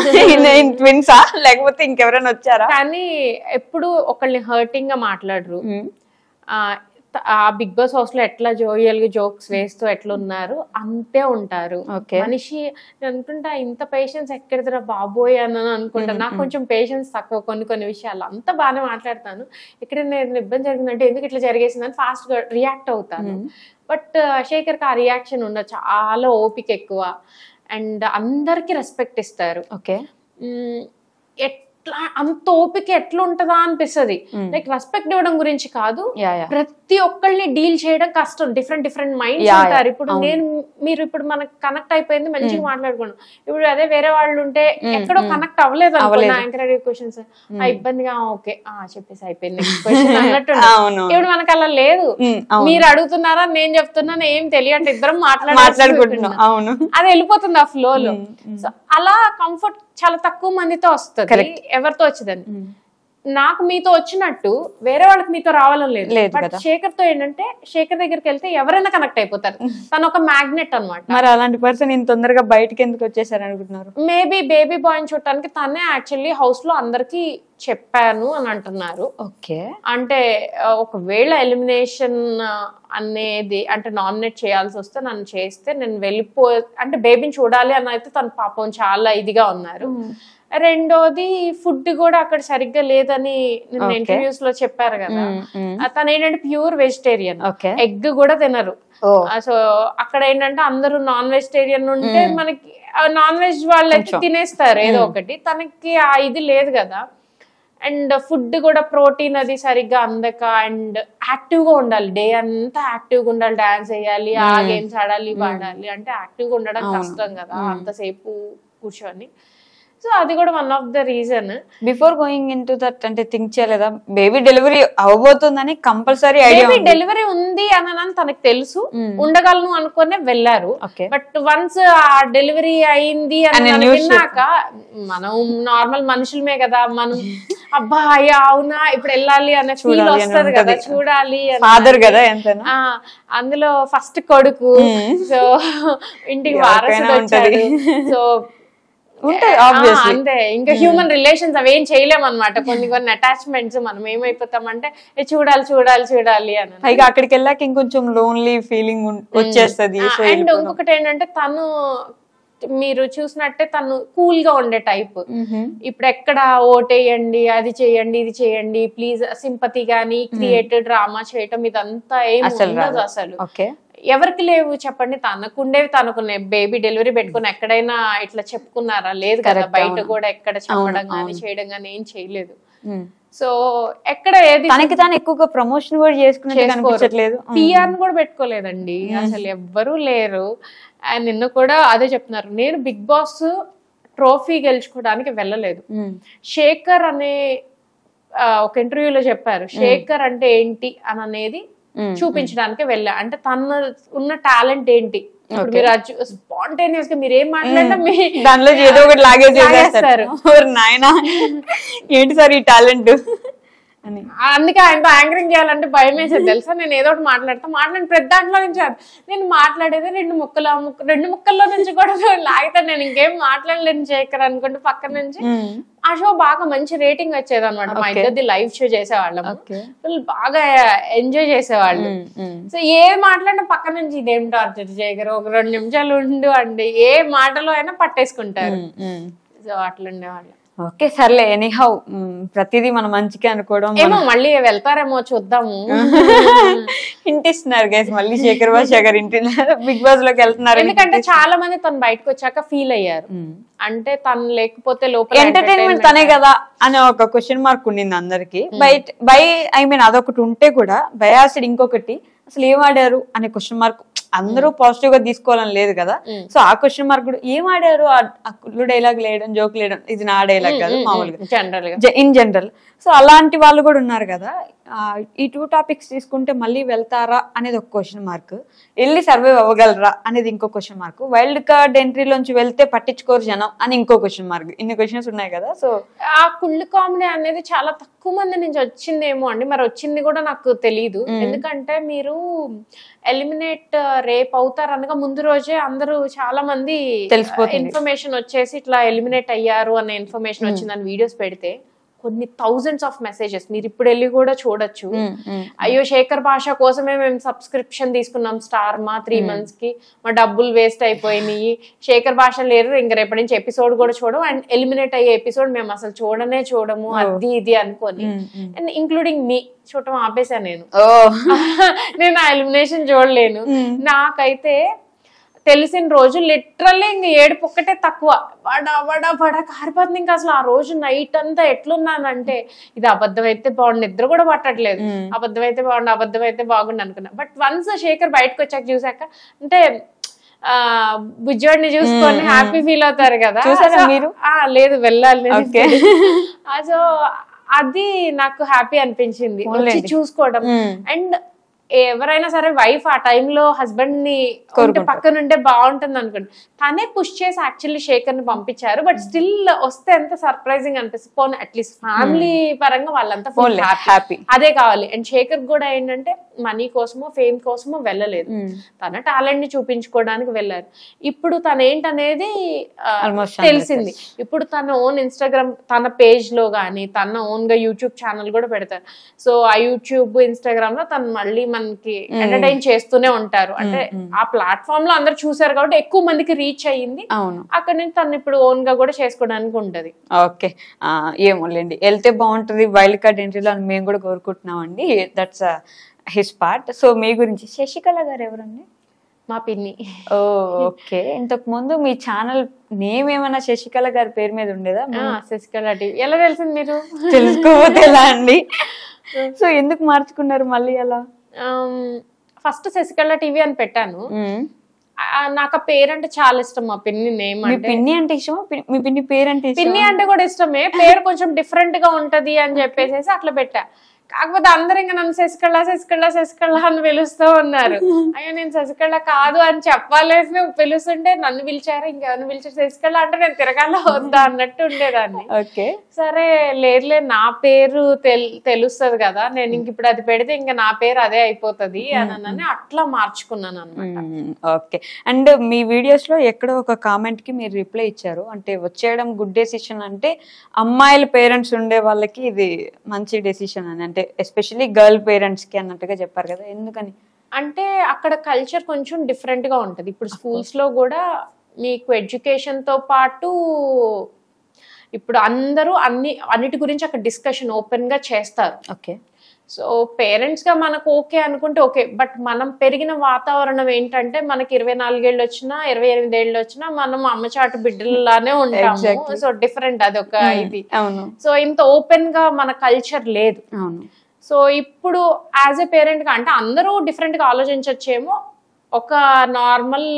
ట్విన్సా లేకపోతే ఇంకెవరైనా వచ్చారా? కానీ ఎప్పుడు ఒకళ్ళని హర్టింగ్ గా మాట్లాడరు. ఆ బిగ్ బాస్ హౌస్ లో ఎట్లా జోయల్ గా జోక్స్ వేస్తూ ఎట్లా ఉన్నారు అంతే ఉంటారు. మనిషి అనుకుంటా ఇంత పేషెన్స్ ఎక్కడిదిరా బాబోయ్ అని అనుకుంటా. నాకు కొంచెం పేషెన్స్ తక్కువ కొన్ని విషయాలు. అంత బాగానే మాట్లాడతాను, ఇక్కడ నేను ఇబ్బంది జరిగిందంటే ఎందుకు ఇట్లా జరిగేసిందని ఫాస్ట్ గా రియాక్ట్ అవుతాను. బట్ శేఖర్ కి ఆ రియాక్షన్ ఉండదు, చాలా ఓపిక ఎక్కువ అండ్ అందరికి రెస్పెక్ట్ ఇస్తారు. ఎట్లా అంత ఓపిక ఎట్లా ఉంటదా అనిపిస్తుంది. లైక్ రెస్పెక్ట్ ఇవ్వడం గురించి కాదు, ప్రతి ఒక్కళ్ళని డీల్ చేయడం కష్టం. డిఫరెంట్ మైండ్స్ ఉంటారు. ఇప్పుడు మీరు ఇప్పుడు మనకు కనెక్ట్ అయిపోయింది, మంచిగా మాట్లాడుకున్నాం. ఇప్పుడు అదే వేరే వాళ్ళు ఉంటే ఎక్కడో కనెక్ట్ అవ్వలేదు యాంకర్ క్వశ్చన్స్ ఇబ్బందిగా ఓకే చెప్పేసి అయిపోయింది నెక్స్ట్ క్వశ్చన్ అన్నట్టు. ఇప్పుడు మనకు అలా లేదు, మీరు అడుగుతున్నారా నేను చెప్తున్నాను ఏం తెలియదు, ఇద్దరం మాట్లాడుకుంటున్నాం, అది వెళ్ళిపోతుంది ఆ ఫ్లో లో. సో అలా కంఫర్ట్ చాలా తక్కువ మందితో వస్తుంది, ఎవరితో వచ్చేదని. నాకు మీతో వచ్చినట్టు వేరే వాళ్ళకి మీతో రావాలని లేదు. బట్ శేఖర్ తో ఏంటంటే శేఖర్ దగ్గరికి వెళ్తే ఎవరైనా కనెక్ట్ అయిపోతారు, తను ఒక మ్యాగ్నెట్ అనమాట. మరి అలాంటి పర్సన్ ఇంత తొందరగా బయటకి ఎందుకు వచ్చేసారు అనుకుంటున్నారు? మేబీ బేబీ బాయ్ చూడటానికి తనే యాక్చువల్లీ హౌస్ లో అందరికి చెప్పాను అని అంటున్నారు. అంటే ఒకవేళ ఎలిమినేషన్ అనేది అంటే నామినేట్ చేయాల్సి వస్తే నన్ను చేస్తే నేను అంటే బేబీని చూడాలి అని అయితే తను పాపం చాలా ఇదిగా ఉన్నారు. రెండోది ఫుడ్ కూడా అక్కడ సరిగ్గా లేదని నిన్న ఇంటర్వ్యూస్ లో చెప్పారు కదా. తను ఏంటంటే ప్యూర్ వెజిటేరియన్, ఎగ్ కూడా తినరు. సో అక్కడ ఏంటంటే అందరూ నాన్ వెజిటేరియన్ ఉంటే మనకి నాన్ వెజ్ వాళ్ళు అయితే తినేస్తారు ఏదో ఒకటి, తనకి ఆ ఇది లేదు కదా. అండ్ ఫుడ్ కూడా ప్రోటీన్ అది సరిగ్గా అందక అండ్ యాక్టివ్ గా ఉండాలి, డే అంతా యాక్టివ్ గా ఉండాలి, డాన్స్ వేయాలి, ఆ గేమ్స్ ఆడాలి, వాడాలి అంటే యాక్టివ్ గా ఉండడం కష్టం కదా అంతసేపు కూర్చొని. సో అది కూడా one of the reason. Before going in to that అంటే థింక్ చేయలేదా బేబీ డెలివరీ అవబోతుందని? కంపల్సరీ బేబీ డెలివరీ ఉంది అని తనకు తెలుసు, ఉండగలను అనుకునే వెళ్ళారు. బట్ వన్స్ ఆ డెలివరీ అయింది అని విన్నాక, మనం నార్మల్ మనుషులమే కదా, మనం అబ్బా అవునా ఇప్పుడు వెళ్ళాలి అనే ఫీల్ వస్తుంది కదా, చూడాలి. ఫాదర్ కదా ఎంతైనా. అందులో ఫస్ట్ కొడుకు, సో ఇంటికి వారసుడు వచ్చాడు. సో అంతే, ఇంకా హ్యూమన్ రిలేషన్స్ అవేం చేయలేమన్నమాట. కొన్ని అటాచ్మెంట్స్ మనం ఏమైపోతామంటే చూడాలి చూడాలి చూడాలి అని. పైగా అక్కడికి వెళ్ళాక ఇంకొంచెం లోన్లీ ఫీలింగ్ వచ్చేస్తుంది. అండ్ ఇంకొకటి ఏంటంటే, తను మీరు చూసినట్టే తను కూల్ గా ఉండే టైప్. ఇప్పుడు ఎక్కడ ఓటేయండి, అది చేయండి, ఇది చేయండి, ప్లీజ్ సింపతి గానీ క్రియేటెడ్ డ్రామా చేయటం ఇదంతా ఏం ఉండదు అసలు. ఎవరికి లేవు చెప్పండి? తనకుండేవి తనకున్నాయి. బేబీ డెలివరీ పెట్టుకుని ఎక్కడైనా ఇట్లా చెప్పుకున్నారా? లేదు కదా. బయట కూడా ఎక్కడ చెప్పడం గానీ చేయడం గానీ ఏం చేయలేదు. సో ఎక్కడ ఏది తనకి తాను ఎక్కువగా ప్రమోషన్ కూడా చేసుకునేది, పిఆర్ కూడా పెట్టుకోలేదండి అసలు, ఎవ్వరూ లేరు. అండ్ నిన్న కూడా అదే చెప్తున్నారు, నేను బిగ్ బాస్ ట్రోఫీ గెలుచుకోవడానికి వెళ్ళలేదు. శేఖర్ అనే ఒక ఇంటర్వ్యూలో చెప్పారు, శేఖర్ అంటే ఏంటి అని అనేది చూపించడానికి వెళ్ళా. అంటే తన ఉన్న టాలెంట్ ఏంటి, మీరు స్పాంటేనియస్ గా మీరు ఏం మాట్లాడినా దానిలో ఏదో ఒకటి లాగేస్తారు. నాయనా ఏంటి సార్ ఈ టాలెంట్ అని. అందుకే ఆయనతో యాంకరింగ్ చేయాలంటే భయం వేసేది తెలుసా. నేను ఏదో ఒకటి మాట్లాడిన ప్రతి దాంట్లో నుంచి నేను మాట్లాడేది రెండు ముక్కల్లో నుంచి కూడా లాగితే నేను ఇంకేం మాట్లాడలేను శేఖర్ అనుకుంటే పక్కన నుంచి ఆ షో బాగా మంచి రేటింగ్ వచ్చేది అనమాట. మా ఇద్దరిది లైవ్ షో చేసేవాళ్ళం, బాగా ఎంజాయ్ చేసేవాళ్ళు. సో ఏ మాట్లాడినా పక్క నుంచి ఇదేం టార్చర్ శేఖర్, ఒక 2 నిమిషాలు ఉండు అండి, ఏ మాటలో అయినా పట్టేసుకుంటారు. సో అట్లుండేవాళ్ళు. ఓకే సర్లే, ఎనీహౌ ప్రతిదీ మనం మంచిగా అనుకోవడం. ఏమో మళ్ళీ వెళ్తారేమో చూద్దాము. ఇంటిస్తున్నారు గైస్, మళ్ళీ శేఖర్ ఇంటి బిగ్ బాస్ లోకి వెళ్తున్నారు. ఎందుకంటే చాలా మంది తను బయటకు వచ్చాక ఫీల్ అయ్యారు, అంటే తను లేకపోతే లోపల ఎంటర్టైన్మెంట్ తనే కదా అనే ఒక క్వశ్చన్ మార్క్ ఉండింది అందరికి. అదొకటి ఉంటే కూడా బయాసిడ్ ఇంకొకటి అసలు ఏం ఆడారు అనే క్వశ్చన్ మార్క్. అందరూ పాజిటివ్ గా తీసుకోవాలని లేదు కదా. సో ఆ క్వశ్చన్ మార్క్ కూడా ఏం ఆడారు, కుళ్ళు డైలాగ్ లేయడం, జోక్ లేయడం, ఇది నా డైలాగ్ కాదు మామూలుగా ఇన్ జనరల్. సో అలాంటి వాళ్ళు కూడా ఉన్నారు కదా. ఈ 2 టాపిక్స్ తీసుకుంటే మళ్ళీ వెళ్తారా అనేది ఒక క్వశ్చన్ మార్క్, వెళ్ళి సర్వైవ్ అవ్వగలరా అనేది ఇంకో క్వశ్చన్ మార్క్, వైల్డ్ కార్డ్ ఎంట్రీలోంచి వెళ్తే పట్టించుకోరు జనం అని ఇంకో క్వశ్చన్ మార్క్. ఇన్ని క్వశ్చన్స్ ఉన్నాయి కదా. సో ఆ కుళ్ళు కామెడీ అనేది చాలా తక్కువ మంది నుంచి వచ్చిందేమో అండి, మరి వచ్చింది కూడా నాకు తెలీదు. ఎందుకంటే మీరు ఎలిమినేట్ రేప్ అవుతారు అనగా ముందు రోజే అందరూ చాలా మంది ఇన్ఫర్మేషన్ వచ్చేసి ఇట్లా ఎలిమినేట్ అయ్యారు అనే ఇన్ఫర్మేషన్ వచ్చిందని వీడియోస్ పెడితే కొన్ని థౌజండ్స్ ఆఫ్ మెసేజెస్ మీరు ఇప్పుడు వెళ్ళి కూడా చూడొచ్చు. అయ్యో శేఖర్ భాష కోసమే మేము సబ్స్క్రిప్షన్ తీసుకున్నాం స్టార్ మా 3 months కి, మా డబ్బులు వేస్ట్ అయిపోయినాయి, శేఖర్ భాష లేరు, ఇంక రేపటి నుంచి ఎపిసోడ్ కూడా చూడము, అండ్ ఎలిమినేట్ అయ్యే ఎపిసోడ్ మేము అసలు చూడము, అది ఇది అనుకోని, అండ్ ఇంక్లూడింగ్ మీ చూడటం ఆపేశాను నేను ఆ ఎలిమినేషన్ చూడలేను. నాకైతే తెలిసిన రోజు లిటరల్లీ ఇంక ఏడుపు ఒక్కటే తక్కువ, వడ కారిపోతుంది. ఇంకా అసలు ఆ రోజు నైట్ అంతా ఎట్లున్నానంటే ఇది అబద్ధం అయితే బాగుండు, నిద్ర కూడా పట్టట్లేదు, అబద్ధం అయితే బాగుండు అనుకున్నా. బట్ వన్స్ శేఖర్ బయటకు వచ్చాక చూసాక, అంటే బుజ్జోడిని చూసుకొని హ్యాపీ ఫీల్ అవుతారు కదా. మీరు లేదు వెళ్ళాలి. సో అది నాకు హ్యాపీ అనిపించింది వచ్చి చూసుకోవడం. అండ్ ఎవరైనా సరే వైఫ్ ఆ టైంలో హస్బెండ్ ని పక్కన ఉంటే బాగుంటుంది అనుకోండి, తనే పుష్ చేసి యాక్చువల్లీ శేఖర్ ని పంపించారు. బట్ స్టిల్ వస్తే ఎంత సర్ప్రైజింగ్ అనిపిస్తుంది. పోనీ అట్లీస్ట్ ఫ్యామిలీ పరంగా వాళ్ళంతా హ్యాపీ, అదే కావాలి. అండ్ శేఖర్ కూడా ఏంటంటే మనీ కోసమో ఫేమ్ కోసమో వెళ్ళలేదు, తన టాలెంట్ ని చూపించుకోవడానికి వెళ్ళారు. ఇప్పుడు తను ఏంటనేది తెలిసింది. ఇప్పుడు తన ఓన్ ఇన్స్టాగ్రామ్, తన పేజ్ లో గానీ తన ఓన్ గా యూట్యూబ్ ఛానల్ కూడా పెడతారు. సో ఆ యూట్యూబ్ ఇన్స్టాగ్రామ్ లో తను మళ్ళీ మనకి ఎంటర్టైన్ చేస్తూనే ఉంటారు. అంటే ఆ ప్లాట్ఫామ్ లో అందరు చూసారు కాబట్టి ఎక్కువ మందికి రీచ్ అయ్యింది. అక్కడ నుంచి తను ఇప్పుడు ఓన్ గా కూడా చేసుకోవడానికి ఉంటది. ఓకే ఏమోలేండి, వెళ్తే బాగుంటది వైల్డ్ కార్డ్ ఎంట్రీలో అని మేము కూడా కోరుకుంటున్నాం అండి. That's his part. సో మీ గురించి శశికళ గారు ఎవరండి? మా పిన్ని. ఓకే, ఇంతకు ముందు మీ ఛానల్ నేమ్ ఏమైనా శశికళ గారి పేరు మీద ఉండేదా? శశికళ టీవీ. ఎలా తెలిసింది మీరు? తెలుసుకోపోతే ఎలా అండి? సో ఎందుకు మార్చుకున్నారు మళ్ళీ అలా? ఫస్ట్ శశికళ టీవీ అని పెట్టాను. నాకు ఆ పేరు అంటే చాలా ఇష్టం. మా పిన్ని నేమ్ అంటే. పిన్ని అంటే ఇష్టమా? మీ పిన్ని పేరు అంటే పిన్ని అంటే కూడా ఇష్టమే. పేరు కొంచెం డిఫరెంట్ గా ఉంటది అని చెప్పేసి అట్లా పెట్టా. కాకపోతే అందరు ఇంకా నన్ను శశికళ శశికళ శశికళ అని పిలుస్తూ ఉన్నారు. అయ్యో నేను శశికళ కాదు అని చెప్పాలేసి పిలుస్తుంటే నన్ను పిలిచారు, ఇంకెవరిని పిలిచారు శశికళ అంటే నేను తిరగాల వద్దా అన్నట్టు ఉండేదాన్ని. సరే లేదులే నా పేరు తెలుస్తుంది కదా, నేను ఇంక ఇప్పుడు అది పెడితే ఇంకా నా పేరు అదే అయిపోతుంది అని అట్లా మార్చుకున్నాను అనమాట. ఓకే. అండ్ మీ వీడియోస్ లో ఎక్కడో ఒక కామెంట్ కి మీరు రిప్లై ఇచ్చారు, అంటే వచ్చేయడం గుడ్ డెసిషన్ అంటే అమ్మాయిల పేరెంట్స్ ఉండే వాళ్ళకి ఇది మంచి డెసిషన్ అని, అంటే ఎస్పెషల్లీ గర్ల్ పేరెంట్స్ కి అన్నట్టుగా చెప్పారు కదా, ఎందుకని? అంటే అక్కడ కల్చర్ కొంచెం డిఫరెంట్ గా ఉంటది. ఇప్పుడు స్కూల్స్ లో కూడా మీకు ఎడ్యుకేషన్ తో పాటు ఇప్పుడు అందరూ అన్నిటి గురించి అక్కడ డిస్కషన్ ఓపెన్ గా చేస్తారు. ఓకే. సో పేరెంట్స్ గా మనకు ఓకే అనుకుంటే ఓకే, బట్ మనం పెరిగిన వాతావరణం ఏంటంటే మనకి 24 ఏళ్ళు వచ్చినా 28 ఏళ్ళు వచ్చినా మనం అమ్మచాటు బిడ్డలానే ఉంటాము. సో డిఫరెంట్ అది ఒక ఇది. సో ఇంత ఓపెన్ గా మన కల్చర్ లేదు. సో ఇప్పుడు యాజ్ ఎ పేరెంట్ గా అంటే అందరూ డిఫరెంట్ గా ఆలోచించచ్చేమో, ఒక normal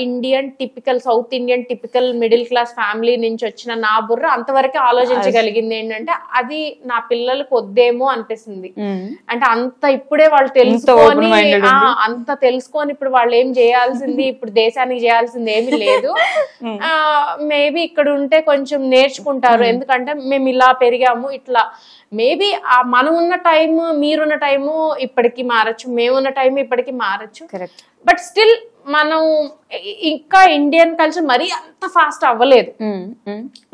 Indian typical south Indian typical middle class family నుంచి వచ్చిన నా బుర్ర అంతవరకే ఆలోచించగలిగింది ఏంటంటే అది నా పిల్లలకు వద్దేమో అనిపిస్తుంది. అంటే అంత ఇప్పుడే వాళ్ళు తెలుసుకొని ఇప్పుడు వాళ్ళు ఏం చేయాల్సింది, ఇప్పుడు దేశానికి చేయాల్సింది ఏమి లేదు. మేబీ ఇక్కడ ఉంటే కొంచెం నేర్చుకుంటారు, ఎందుకంటే మేము ఇలా పెరిగాము ఇట్లా. మేబీ మనం ఉన్న టైం మీరున్న టైము ఇప్పటికి మారచ్చు, మేమున్న టైం ఇప్పటికి మారచ్చు. బట్ స్టిల్ మనం ఇంకా ఇండియన్ కల్చర్ మరీ అంత ఫాస్ట్ అవ్వలేదు,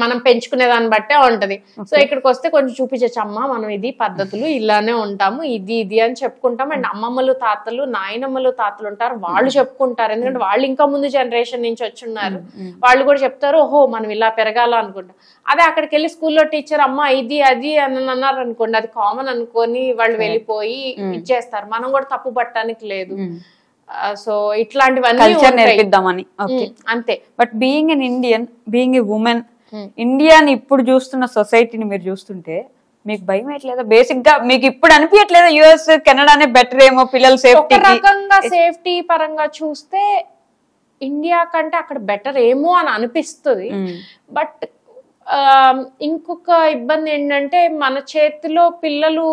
మనం పెంచుకునే దాన్ని బట్టే ఉంటది. సో ఇక్కడికి వస్తే కొంచెం చూపించచ్చు, అమ్మ మనం ఇది పద్ధతులు ఇలానే ఉంటాము, ఇది అని చెప్పుకుంటాం. అండ్ అమ్మమ్మలు తాతలు నాయనమ్మలు తాతలు ఉంటారు, వాళ్ళు చెప్పుకుంటారు, ఎందుకంటే వాళ్ళు ఇంకా ముందు జనరేషన్ నుంచి వచ్చున్నారు, వాళ్ళు కూడా చెప్తారు ఓహో మనం ఇలా పెరగాల అనుకుంటాం. అదే అక్కడికి వెళ్ళి స్కూల్లో టీచర్ అమ్మ ఇది అది అని అన్నారు అనుకోండి, అది కామన్ అనుకొని వాళ్ళు వెళ్ళిపోయి ఇచ్చేస్తారు. మనం కూడా తప్పు పట్టడానికి లేదు. సో ఇట్లాంటివన్నీ నేర్పిద్దామని అంతే. But being an Indian, being a women, ఇండియాని ఇప్పుడు చూస్తున్న సొసైటీని మీరు చూస్తుంటే మీకు భయం ఎట్లేదా? బేసిక్ గా మీకు ఇప్పుడు అనిపించట్లేదా యుఎస్ కెనడానే బెటర్ ఏమో పిల్లల సేఫ్టీ? ఒక రకంగా సేఫ్టీ పరంగా చూస్తే ఇండియా కంటే అక్కడ బెటర్ ఏమో అని అనిపిస్తుంది. బట్ ఇంకొక ఇబ్బంది ఏంటంటే మన చేతిలో పిల్లలు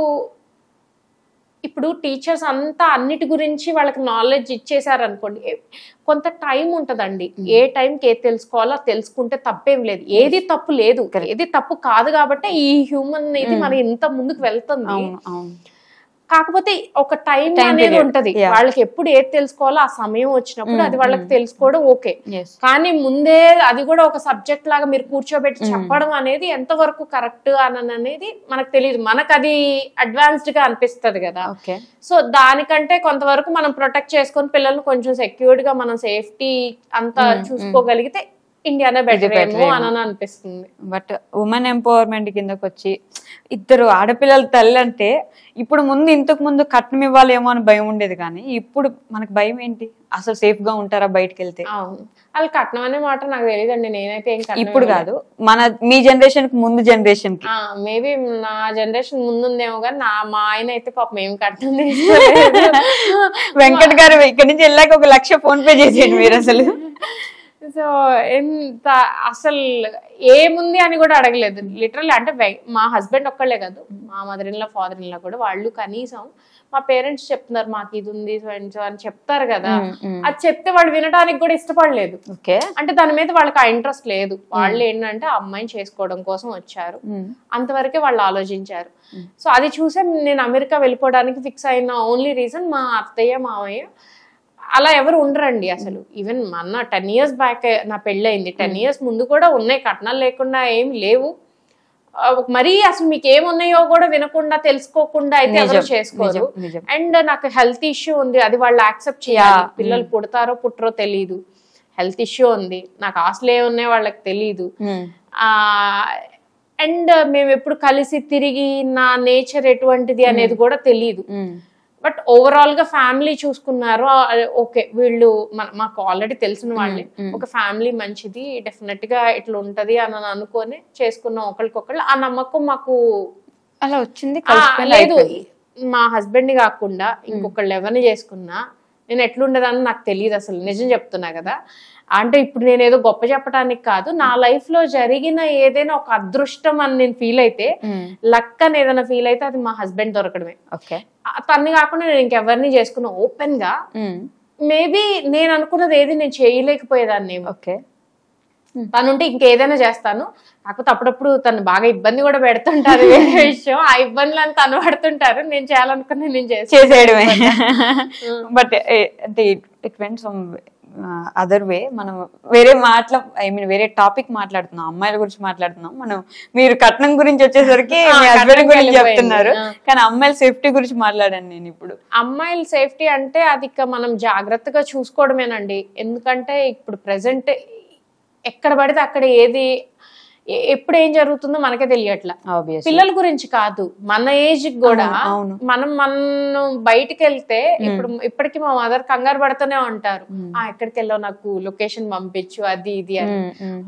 ఇప్పుడు టీచర్స్ అంతా అన్నిటి గురించి వాళ్ళకి నాలెడ్జ్ ఇచ్చేసారు అనుకోండి, కొంత టైం ఉంటదండి. ఏ టైంకి ఏది తెలుసుకోవాలో తెలుసుకుంటే తప్పేం లేదు, ఏది తప్పు లేదు, ఏది తప్పు కాదు. కాబట్టి ఈ హ్యూమన్ ఇది మన ఇంత ముందుకు వెళ్తుంది. కాకపోతే ఒక టైం అనేది ఉంటది, వాళ్ళకి ఎప్పుడు ఏది తెలుసుకోవాలో ఆ సమయం వచ్చినప్పుడు అది వాళ్ళకి తెలుసుకోవడం ఓకే. కానీ ముందే అది కూడా ఒక సబ్జెక్ట్ లాగా మీరు కూర్చోబెట్టి చెప్పడం అనేది ఎంత వరకు కరెక్ట్ అనేది మనకు తెలియదు. మనకు అది అడ్వాన్స్డ్ గా అనిపిస్తుంది కదా. సో దానికంటే కొంతవరకు మనం ప్రొటెక్ట్ చేసుకొని పిల్లల్ని కొంచెం సెక్యూర్డ్ గా మనం సేఫ్టీ అంతా చూసుకోగలిగితే ఇండియానే బెటర్ ఏమో అని అనిపిస్తుంది. బట్ ఉమెన్ ఎంపవర్మెంట్ కిందకి వచ్చి ఇద్దరు ఆడపిల్లల తల్లి అంటే ఇప్పుడు ముందు ఇంతకు ముందు కట్నం ఇవ్వాలేమో అని భయం ఉండేది, కానీ ఇప్పుడు మనకు భయం ఏంటి? అసలు సేఫ్ గా ఉంటారా బయటకు వెళ్తే? వాళ్ళు కట్నం అనే మాట నాకు తెలియదండి, నేనైతే ఏం ఇప్పుడు కాదు, మీ జనరేషన్ కి ముందు జనరేషన్ కి మేబీ నా జనరేషన్ ముందుందేమో కానీ మా ఆయన అయితే పాపం ఏం కట్నం తీసుకోలేదు. వెంకట్ గారు ఇక్కడి నుంచి వెళ్ళాక 1 లక్ష ఫోన్ పే చేసేయండి మీరు అసలు. సో ఎంత అసలు ఏముంది అని కూడా అడగలేదు లిటరల్లీ. అంటే మా హస్బెండ్ ఒక్కళ్ళే కాదు, మా mother in law father in law కూడా వాళ్ళు కనీసం మా పేరెంట్స్ చెప్తున్నారు మాకు ఇది ఉంది సో అని చెప్తారు కదా, అది చెప్తే వాళ్ళు వినడానికి కూడా ఇష్టపడలేదు. అంటే దాని మీద వాళ్ళకి ఆ ఇంట్రెస్ట్ లేదు. వాళ్ళు ఏంటంటే ఆ అమ్మాయిని చేసుకోవడం కోసం వచ్చారు, అంతవరకే వాళ్ళు ఆలోచించారు. సో అది చూసే నేను అమెరికా వెళ్ళిపోవడానికి ఫిక్స్ అయిన ఓన్లీ రీజన్ మా అత్తయ్య మామయ్య. అలా ఎవరు ఉండరండి అసలు. ఈవెన్ మొన్న 10 years బ్యాక్ నా పెళ్ళి అయింది, 10 years ముందు కూడా ఉన్నాయి, కట్నాలు లేకుండా ఏమి లేవు. మరీ అసలు మీకు ఏమున్నాయో కూడా వినకుండా తెలుసుకోకుండా అయితే ఎవరు చేసుకోరు. అండ్ నాకు హెల్త్ ఇష్యూ ఉంది, అది వాళ్ళు యాక్సెప్ట్ చేయాలి. పిల్లలు పుడతారో పుట్టరో తెలీదు, హెల్త్ ఇష్యూ ఉంది, నాకు ఆశలు ఏమున్నాయో వాళ్ళకి తెలీదు. అండ్ మేము ఎప్పుడు కలిసి తిరిగి నా నేచర్ ఎటువంటిది అనేది కూడా తెలీదు. బట్ ఓవరాల్ గా ఫ్యామిలీ చూసుకున్నారు, ఓకే వీళ్ళు మాకు ఆల్రెడీ తెలిసిన వాళ్ళే, ఒక ఫ్యామిలీ మంచిది డెఫినెట్ గా ఇట్లా ఉంటది అని అనుకొని చేసుకున్నాం ఒకరికొకళ్ళు. ఆ నమ్మకం మాకు అలా వచ్చింది. లేదు మా హస్బెండ్ ని కాకుండా ఇంకొకళ్ళు ఎవరిని చేసుకున్నా నేను ఎట్లుండేదాన్ని నాకు తెలియదు అసలు, నిజం చెప్తున్నా కదా. అంటే ఇప్పుడు నేను ఏదో గొప్ప చెప్పడానికి కాదు, నా లైఫ్ లో జరిగిన ఏదైనా ఒక అదృష్టం అని నేను ఫీల్ అయితే, లక్ అని ఏదైనా ఫీల్ అయితే అది మా హస్బెండ్ దొరకడమే. తన్ని కాకుండా నేను ఇంకెవరిని చేసుకున్నా ఓపెన్ గా, మేబీ నేను అనుకున్నది ఏది నేను చేయలేకపోయేదాన్ని. తనుంటే ఇంకేదైనా చేస్తాను, కాకపోతే అప్పుడప్పుడు తను బాగా ఇబ్బంది కూడా పెడుతుంటారు, వేరే విషయం. ఆ ఇబ్బందులను తను పడుతుంటారు, నేను చేయాలనుకున్నా నేను చేసేయడమే. బట్ అంటే it went some other way. మనం వేరే వేరే టాపిక్ మాట్లాడుతున్నాం, అమ్మాయిల గురించి మాట్లాడుతున్నాం మనం. మీరు కట్నం గురించి వచ్చేసరికి మీ హస్బెండ్ గురించి చెప్తున్నారు, కానీ అమ్మాయిల సేఫ్టీ గురించి మాట్లాడాను నేను ఇప్పుడు. అమ్మాయిల సేఫ్టీ అంటే అది మనం జాగ్రత్తగా చూసుకోవడమేనండి. ఎందుకంటే ఇప్పుడు ప్రెసెంట్ ఎక్కడ పడితే అక్కడ ఏది ఎప్పుడు ఏం జరుగుతుందో మనకే తెలియట్లా. పిల్లల గురించి కాదు, మన ఏజ్ కూడా మనం బయటికి వెళ్తే ఇప్పుడు ఇప్పటికి మా మదర్ కంగారు పడుతూనే ఉంటారు, ఎక్కడికి వెళ్ళావు నాకు లొకేషన్ పంపించు అది ఇది అని.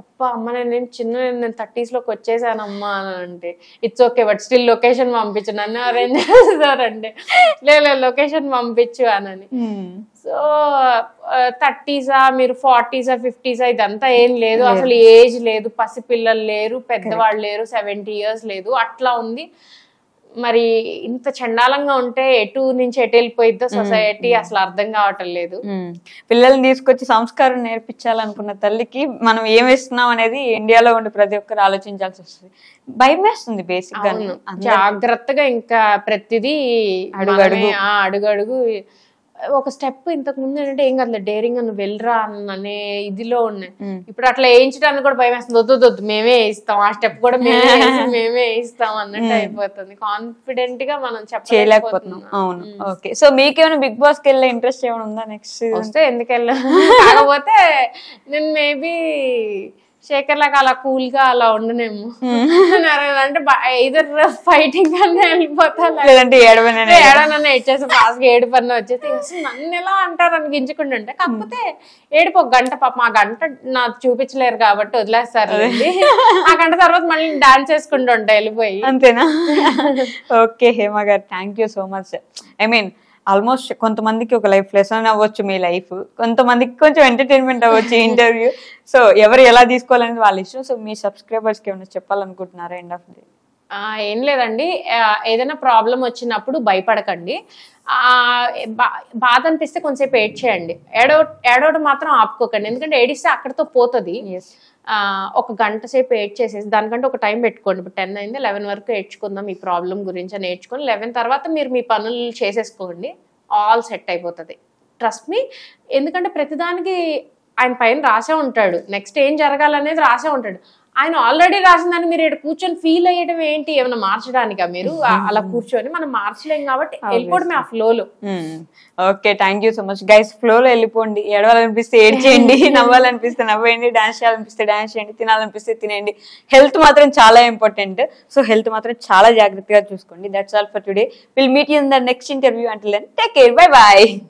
అబ్బా అమ్మ నేను నేను 30s లోకి వచ్చేసానమ్మా అని అంటే, it's okay but still location పంపించు, నన్ను అరేంజ్ చేస్తారండి, లేదు లొకేషన్ పంపించు అని. సో 30s మీరు 40s 50s ఇదంతా ఏం లేదు, అసలు ఏజ్ లేదు, పసిపిల్లలు లేరు, పెద్దవాళ్ళు లేరు, 70 years లేదు, అట్లా ఉంది. మరి ఇంత చండాలంగా ఉంటే ఎటు నుంచి ఎటు వెళ్ళిపోయిద్దో సొసైటీ అసలు అర్థం కావటం లేదు. పిల్లల్ని తీసుకొచ్చి సంస్కారం నేర్పించాలనుకున్న తల్లికి మనం ఏం వేస్తున్నాం అనేది ఇండియాలో ఉండే ప్రతి ఒక్కరు ఆలోచించాల్సి వస్తుంది. భయం వేస్తుంది బేసిక్ గా. జాగ్రత్తగా ఇంకా ప్రతిదీ అడుగడుగు ఒక స్టెప్. ఇంతకు ముందు ఏంటంటే ఏం కదా డేరింగ్ అని వెళ్ళరా అనే ఇదిలో ఉన్నాయి. ఇప్పుడు అట్లా వేయించడానికి కూడా భయం వేస్తుంది, వద్దు మేమే వేయిస్తాం, ఆ స్టెప్ కూడా మేమే వేయిస్తాం అన్నట్టు అయిపోతుంది. కాన్ఫిడెంట్ గా మనం చెప్పలేకపోతున్నాం. అవును. ఓకే, సో మీకేమైనా బిగ్ బాస్ కి వెళ్ళే ఇంట్రెస్ట్ ఏమైనా ఉందా? నెక్స్ట్ వస్తే ఎందుకు వెళ్ళా, కాకపోతే నేను మేబీ శేఖర్ లాగా అలా కూల్ గా అలా ఉండనేమో. అంటే ఇదర్ ఫైటింగ్ అన్న వెళ్ళిపోతా, లేదంటే ఏడనన్నా ఇచ్చేసి ఫాస్ట్ గా ఏడు పన్న వచ్చేసి నన్ను ఎలా అంటారు అని గింజుకుంటుంటే. కాకపోతే ఏడుపు ఒక గంట, పాప ఆ గంట నాకు చూపించలేరు కాబట్టి వదిలేస్తారు. ఆ గంట తర్వాత మళ్ళీ డాన్స్ చేసుకుంటూ ఉంటా వెళ్ళిపోయి. అంతేనా? ఓకే హేమ గారు, thank you so much. I mean almost కొంతమందికి ఒక లైఫ్ లెసన్ అవ్వచ్చు మీ లైఫ్, కొంతమందికి కొంచెం ఎంటర్టైన్మెంట్ అవ్వచ్చు ఈ ఇంటర్వ్యూ. సో ఎవరు ఎలా తీసుకోవాలనేది వాళ్ళ ఇష్టం. సో మీ సబ్స్క్రైబర్స్ కి ఏమైనా చెప్పాలనుకుంటున్నారా ఎండ్ ఆఫ్ డే? ఏం లేదండి, ఏదైనా ప్రాబ్లం వచ్చినప్పుడు భయపడకండి. బాధ అనిపిస్తే కొంచెంసేపు ఏడ్చేయండి, ఏడవడం మాత్రం ఆపుకోకండి. ఎందుకంటే ఏడిస్తే అక్కడితో పోతుంది. ఒక గంట సేపు ఏడ్చేసేసి దానికంటే ఒక టైం పెట్టుకోండి. ఇప్పుడు 10 అయింది, 11 వరకు ఏడ్చుకుందాం ఈ ప్రాబ్లం గురించి అని ఏడ్చుకొని 11 తర్వాత మీరు మీ పనులు చేసేసుకోండి, ఆల్ సెట్ అయిపోతుంది. Trust me. ఎందుకంటే ప్రతిదానికి ఆయన పైన రాసే ఉంటాడు, నెక్స్ట్ ఏం జరగాలనేది రాసే ఉంటాడు. ఆయన ఆల్రెడీ రాసిందని మీరు ఇక్కడ కూర్చొని ఫీల్ అయ్యడం ఏంటి, ఏమైనా మార్చడానికా? మీరు అలా కూర్చొని మనం మార్చలేం కాబట్టి వెళ్ళిపోవడమే ఆ ఫ్లోలో. Okay, thank you so much guys. ఫ్లోలో వెళ్ళిపోండి, ఏడవాలనిపిస్తే ఏడ్చేయండి, నవ్వాలనిపిస్తే నవ్వేయండి, డాన్స్ చేయాలనిపిస్తే డాన్స్ చేయండి, తినాలనిపిస్తే తినేయండి. హెల్త్ మాత్రం చాలా ఇంపార్టెంట్. సో హెల్త్ మాత్రం చాలా జాగ్రత్తగా చూసుకోండి. That's all for today. Will meet you in the next interview. Until then take care, bye bye.